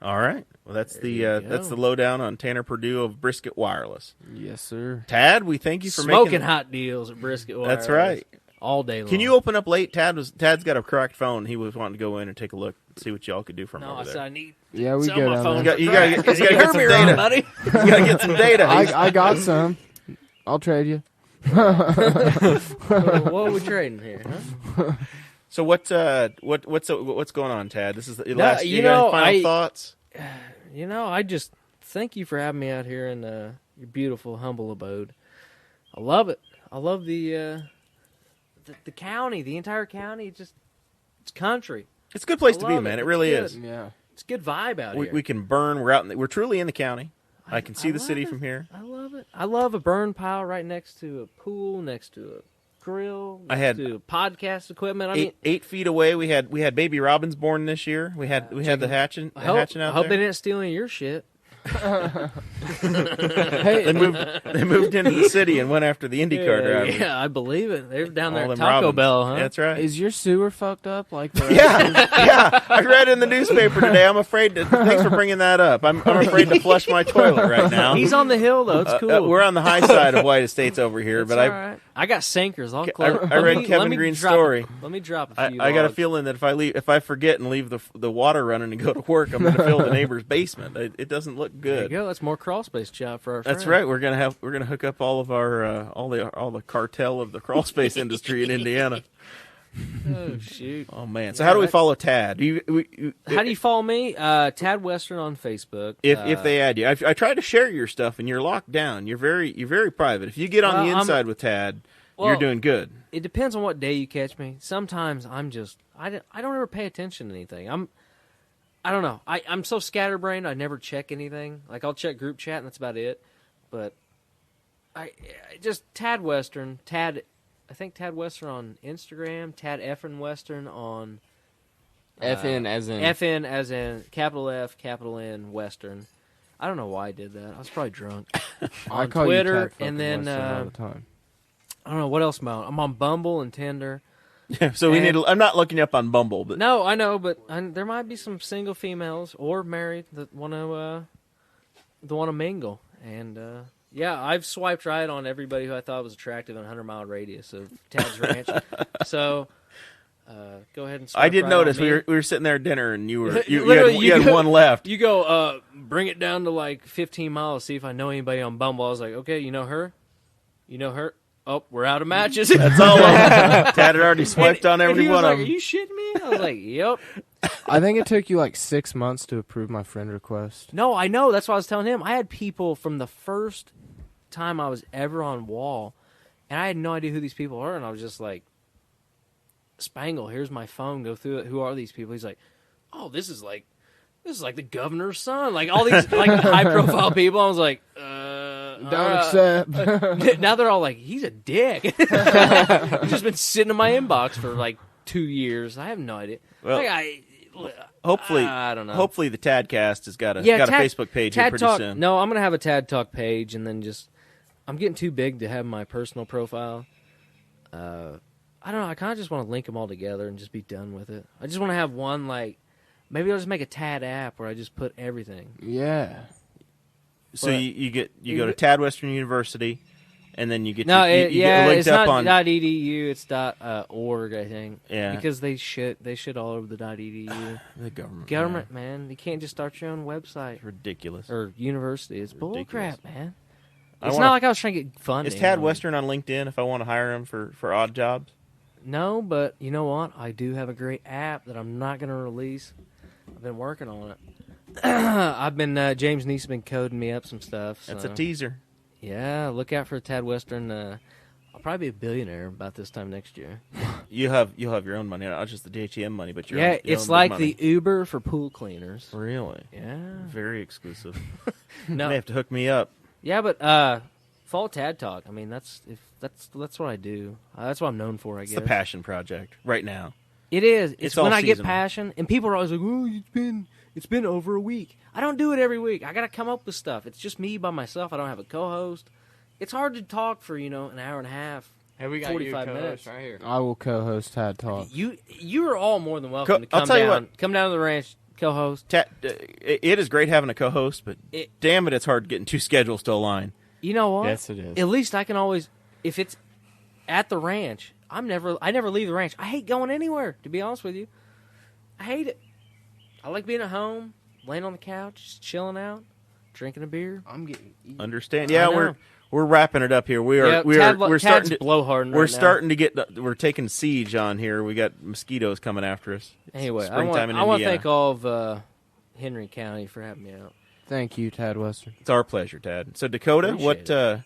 All right. Well, that's the lowdown on Tanner Perdew of Brisket Wireless. Yes, sir. Tad, we thank you for Smoking making hot deals at Brisket Wireless. That's right. All day long. Can you open up late? Tad's got a cracked phone. He was wanting to go in and take a look, see what y'all could do for him No, over I said there. I need. Yeah, we Sell go my down phone. there. You gotta get some Hear me wrong, data, buddy. You gotta get some data. I got some. I'll trade you. What are we trading here? Huh? So what's going on, Tad? This is the last. you You got know, any final thoughts? I just thank you for having me out here in your beautiful, humble abode. I love it. I love the county, the entire county. It's country. It's a good place I to be, love man. it. It really It's is. Yeah. It's a good vibe out here. We can burn. We're truly in the county. I can see the love city it. from here. I love it. I love a burn pile right next to a pool, next to a grill, next to podcast equipment. I mean, 8 feet away. We had baby robins born this year. We had the hatching I hope out they there. didn't steal any of your shit. Hey, They moved into the city and went after the IndyCar drivers. Yeah, I believe it. They were down there All at them Taco robins. Bell, huh? That's right. is your sewer fucked up like the Yeah. I read in the newspaper today. I'm afraid to. Thanks for bringing that up. I'm afraid to flush my toilet right now. He's on the hill though. It's cool. We're on the high side of White Estates over here, It's but all right. I got sinkers. I'll close. I read Kevin Green's story. Let me drop a few. I got a logs. feeling that if I forget and leave the water running and go to work, I'm going to fill the neighbor's basement. It doesn't look There you good. go. That's more crawl space job for our That's friend. right. We're gonna hook up all of our all the cartel of the crawl space industry in Indiana. Oh shoot. Oh man! So how do we follow Tad? How do you follow me? Tad Western on Facebook. If they add you, I tried to share your stuff and you're locked down. You're very private. If you get on the inside with Tad, you're doing good. It depends on what day you catch me. Sometimes I don't ever pay attention to anything. I don't know. I'm so scatterbrained. I never check anything. Like I'll check group chat and that's about it. But I just Tad Western. I think Tad Western on Instagram. Tad Effin Western on FN as in FN as in capital F capital N Western. I don't know why I did that. I was probably drunk. I On call Twitter, you Tad and fucking then Western all the time. I don't know what else am I on. I'm on Bumble and Tinder. Yeah. So I'm not looking up on Bumble, but No, I know, but there might be some single females or married that want to mingle. And yeah, I've swiped right on everybody who I thought was attractive in a 100-mile radius of Tad's Ranch. So go ahead and swipe I did right notice on me. we were sitting there at dinner and you Literally, had one left. You go, bring it down to like 15 miles, see if I know anybody on Bumble. I was like, okay, you know her? You know her? Oh, we're out of matches. That's all. Tad had already swiped on And every he was one like, of are them. you shitting me? I was like, yep. I think it took you like 6 months to approve my friend request. No, I know. That's what I was telling him. I had people from the first time I was ever on Wall, and I had no idea who these people are, and I was just like, Spangle, here's my phone. Go through it. Who are these people? He's like, oh, this is like this is like the governor's son. Like all these like high profile people. I was like, Don't accept. now they're all like, he's a dick. He's just been sitting in my inbox for like 2 years. I have no idea. Well, hopefully, I don't know. Hopefully, the Tadcast has got a Yeah, Facebook page here Tad pretty Talk, soon. No, I'm gonna have a Tad Talk page, and then just I'm getting too big to have my personal profile. I don't know. I kind of just want to link them all together and just be done with it. I just want to have one, like, maybe I'll just make a Tad app where I just put everything. Yeah. So But you go to Tad Western University, and then you get No, you get linked it's up not on. .edu. It's .org, I think. Yeah. Because they shit all over the .edu. The government. Government, man. You can't just start your own website It's ridiculous. or university. It's Ridiculous. bullcrap, man. I It's wanna- not like I was trying to get funding. Is Tad Like, Western on LinkedIn if I want to hire him for odd jobs? No, but you know what? I do have a great app that I'm not going to release. I've been working on it. I've been James Neese has been coding me up some stuff. That's so. a teaser. Yeah, look out for Tad Western. I'll probably be a billionaire about this time next year. You'll have your own money, not just the DHEM money, but your Yeah, own, your it's own like money. the Uber for pool cleaners. Really Yeah. very exclusive. No. They have to hook me up. Yeah, but follow Tad Talk. I mean, that's what I do. That's what I'm known for, I It's guess. the passion project right now. It is. It's all when I get seasonal. passion, and people are always like, "Oh, it's been over a week." I don't do it every week. I got to come up with stuff. It's just me by myself. I don't have a co-host. It's hard to talk for an hour and a half. Hey, we got 45 you minutes. right here. I will co-host Tad Talk. You are all more than welcome to I'll come tell you down. what. Come down to the ranch, co-host. It is great having a co-host, but damn it, it's hard getting two schedules to align. You know what? Yes, it is. At least I can always, if it's at the ranch, I never leave the ranch. I hate going anywhere, to be honest with you. I hate it. I like being at home, laying on the couch, just chilling out, drinking a beer. I'm getting. Understand? I Yeah, know. we're wrapping it up here. We're Tad's starting to blowharding we're right now. starting to get we're taking siege on here. We got mosquitoes coming after us. It's Anyway, I springtime in want to Indiana. thank all of Henry County for having me out. Thank you, Tad Western. It's our pleasure, Tad. So Dakota, Appreciate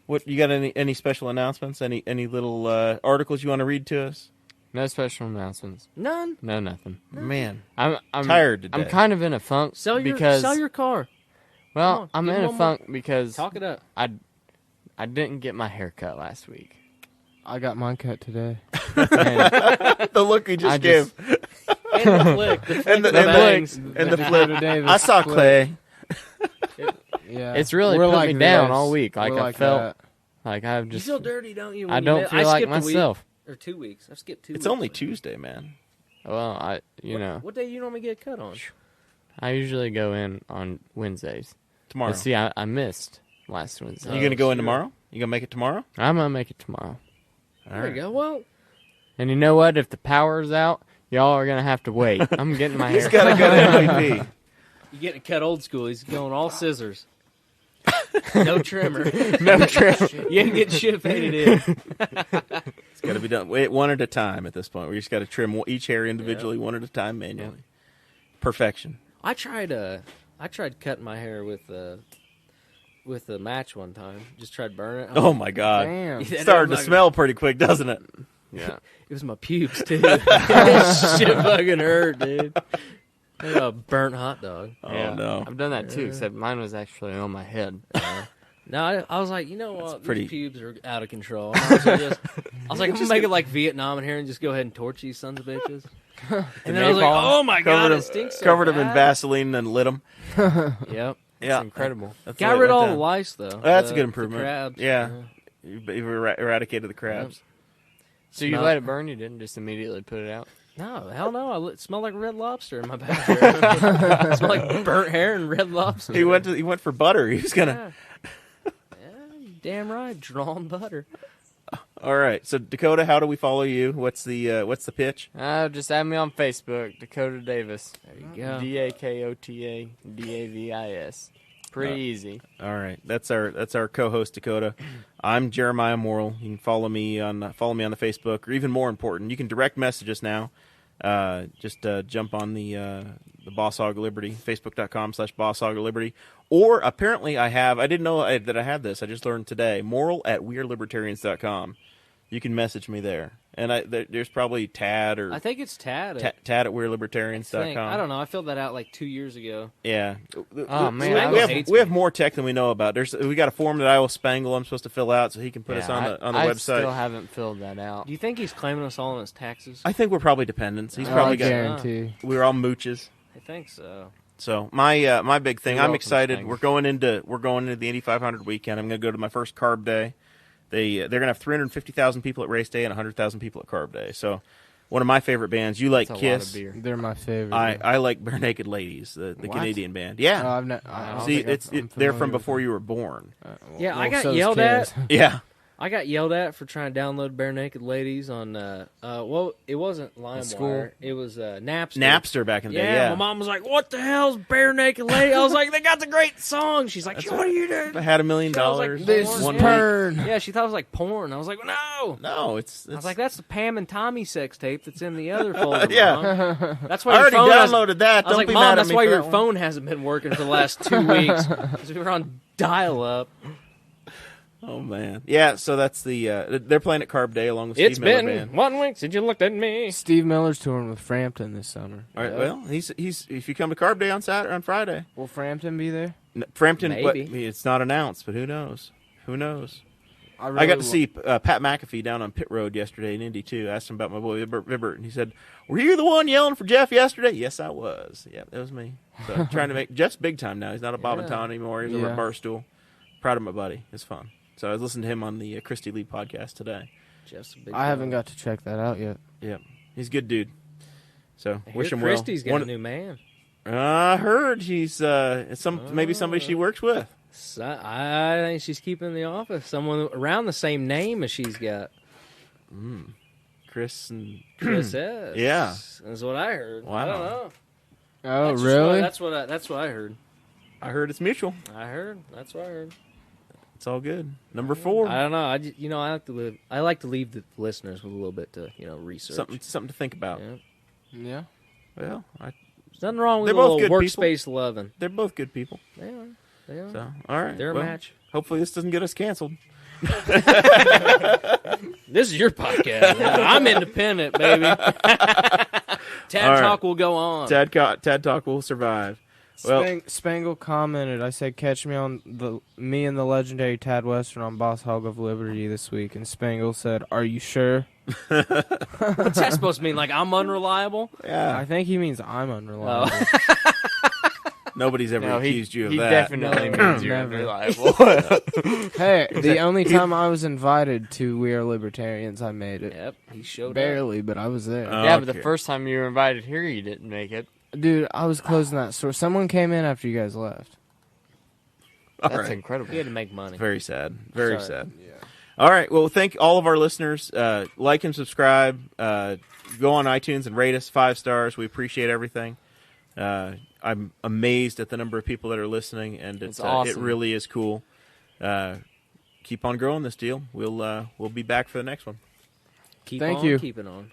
what you got? Any special announcements? Any little articles you want to read to us? No special announcements. None. No, nothing. Man, I'm tired today. I'm kind of in a funk Sell your car. well, Come on, I'm give in him a one funk because Talk it up. I didn't get my hair cut last week. I got mine cut today. And the look he just I gave, And the flick. The flick and the, of the and bangs. the, and the flip. Dakota Davis I saw flip. Clay. Yeah, It's really We're put like me down this. all week. Like We're I felt that. like I've You just feel dirty, don't you? I when don't you feel like skipped a week myself. or 2 weeks. I've skipped 2 weeks. It's only Tuesday, man. Well, What day you normally get cut on? I usually go in on Wednesdays. Tomorrow. But see, I missed last Wednesday. You gonna go in sure. tomorrow? You gonna make it tomorrow? I'm gonna make it tomorrow. There you go. Well, And you know what? If the power's out, y'all are gonna have to wait. I'm getting my hair. He's got a good MVP. you getting it cut old school. He's going all scissors. No trimmer. No trim. You ain't getting shit faded in. It's got to be done one at a time at this point. We just got to trim each hair individually, one at a time, manually. Perfection. I tried cutting my hair with a match one time. Just tried burning it. Oh my God! Damn. It's starting to smell pretty quick, doesn't it? Yeah. It was my pubes too. That shit fucking hurt, dude. Like a burnt hot dog. Oh Yeah. no! I've done that too, except mine was actually on my head. No, I was like, you know what? pretty- These pubes are out of control. I was like, I'm gonna make it like Vietnam in here and just go ahead and torch these sons of bitches. And then I was like, napalm oh my god, Covered it him, stinks so covered him in bad. Vaseline and lit him. Yep. Yeah, It's incredible. That's the Got way it rid of went all down. the lice though. That's a The- good the improvement. crabs. Yeah. You've eradicated the crabs. So you Smell- let it burn? You didn't just immediately put it out? No, hell no. It smelled like red lobster in my bathroom. It smelled like burnt hair and red lobster. He went for butter. He was gonna. Yeah, you damn right. Drawn butter. All right. So Dakota, how do we follow you? What's the pitch? Just add me on Facebook, Dakota Davis. There you go. DAKOTADAVIS. Pretty easy. All right. That's our co-host Dakota. I'm Jeremiah Morrell. You can follow me on the Facebook, or even more important, you can direct message us now. Just jump on the Boss Hog of Liberty, facebook.com/BossHogOfLiberty. Or apparently I didn't know that I had this. I just learned today. Morrell@WeAreLibertarians.com. You can message me there. And there's probably Tad or I think it's Tad. Tad at We'reLibertarians.com. I don't know. I filled that out like 2 years ago. Yeah. Oh, man, we have more tech than we know about. We got a form that I will Spangle I'm supposed to fill out so he can put us on the I website. still haven't filled that out. Do you think he's claiming us all on his taxes? I think we're probably dependents. He's I probably got. guarantee. We're all mooches. I think so. So my big thing. You're I'm welcome, excited. Spangle. We're going into the Indy 500 weekend. I'm going to go to my first carb day. They're going to have 350,000 people at race day and 100,000 people at carb day. So, one of my favorite bands. You like That's a Kiss? lot of beer. They're my favorite. I like Bare Naked Ladies, the What? Canadian band. Yeah. Oh, I don't See, think I'm they're familiar from with before them. you were born. Yeah, I got so's yelled Kiss. at. Yeah. I got yelled at for trying to download Bare Naked Ladies on, well, it wasn't school? LimeWire. It was Napster. Napster back in the day. Yeah, Yeah. my mom was like, "What the hell's Bare Naked Lady?" I was like, "They got the great song." She's like, "What are you doing?" I had $1 million. I was like, This Porn, is one yeah. porn. Yeah, she thought it was like porn. I was like, "No." No, it's I was like, "That's the Pam and Tommy sex tape that's in the other folder." Yeah. Mom. That's I why your already phone downloaded that. I was Don't like, be "Mom, mad at that's me why for your that one." phone hasn't been working for the last 2 weeks because we were on dial-up." Oh man, yeah. So that's the they're playing at Carb Day along with It's Steve Miller been Band. 1 week since you looked at me. Steve Miller's touring with Frampton this summer. All right. Well, he's if you come to Carb Day on Friday, Will Frampton be there? Frampton. Maybe. It's not announced, but who knows? Who knows? I really got to see Pat McAfee down on pit road yesterday in Indy too. I asked him about my boy Vibbert, and he said, "Were you the one yelling for Jeff yesterday?" Yes, I was. Yeah, that was me. So trying to make Jeff's big time now. He's not a Bob and Tom anymore. He's over at Barstool. Proud of my buddy. It's fun. So I was listening to him on the Christy Lee podcast today. Jeff's a big I haven't got to check that out yet. Yeah, he's a good dude. So wish him Christy's well. got a new man. I heard he's maybe somebody she works with. So, I think she's keeping the office. Someone around the same name as she's got. Chris and Chris S. Yeah. That's what I heard. Wow. I don't know. Oh, That's just really? That's what I heard. I heard it's mutual. That's what I heard. It's all good. Number 4. I don't know. I like to leave the listeners with a little bit to research. Something to think about. Yeah. Yeah. Well, There's nothing wrong with They're a little both good workspace loving. they're both good people. They are. They are. So all right, They're a well, match. Hopefully this doesn't get us canceled. This is your podcast. I'm independent, baby. Tad All right. Talk will go on. Tad Talk will survive. Well, Spangle commented, I said, catch me on me and the legendary Tad Western on Boss Hog of Liberty this week. And Spangle said, are you sure? What's that supposed to mean? Like I'm unreliable? yeah, I think he means I'm unreliable. nobody's ever accused you of he that. definitely No, means you're never. unreliable. Hey, the only time I was invited to We Are Libertarians, I made it. Yep, he showed up. Barely, but I was there. Yeah, but Okay. the first time you were invited here, you didn't make it. Dude, I was closing that store. Someone came in after you guys left. All That's right. incredible. He had to make money. Very sad. Very Sorry. sad. All right. Well, thank all of our listeners. Like and subscribe. Go on iTunes and rate us 5 stars. We appreciate everything. I'm amazed at the number of people that are listening, and It's it awesome. really is cool. Keep on growing this deal. We'll be back for the next one. Keep Thank on you. keeping on.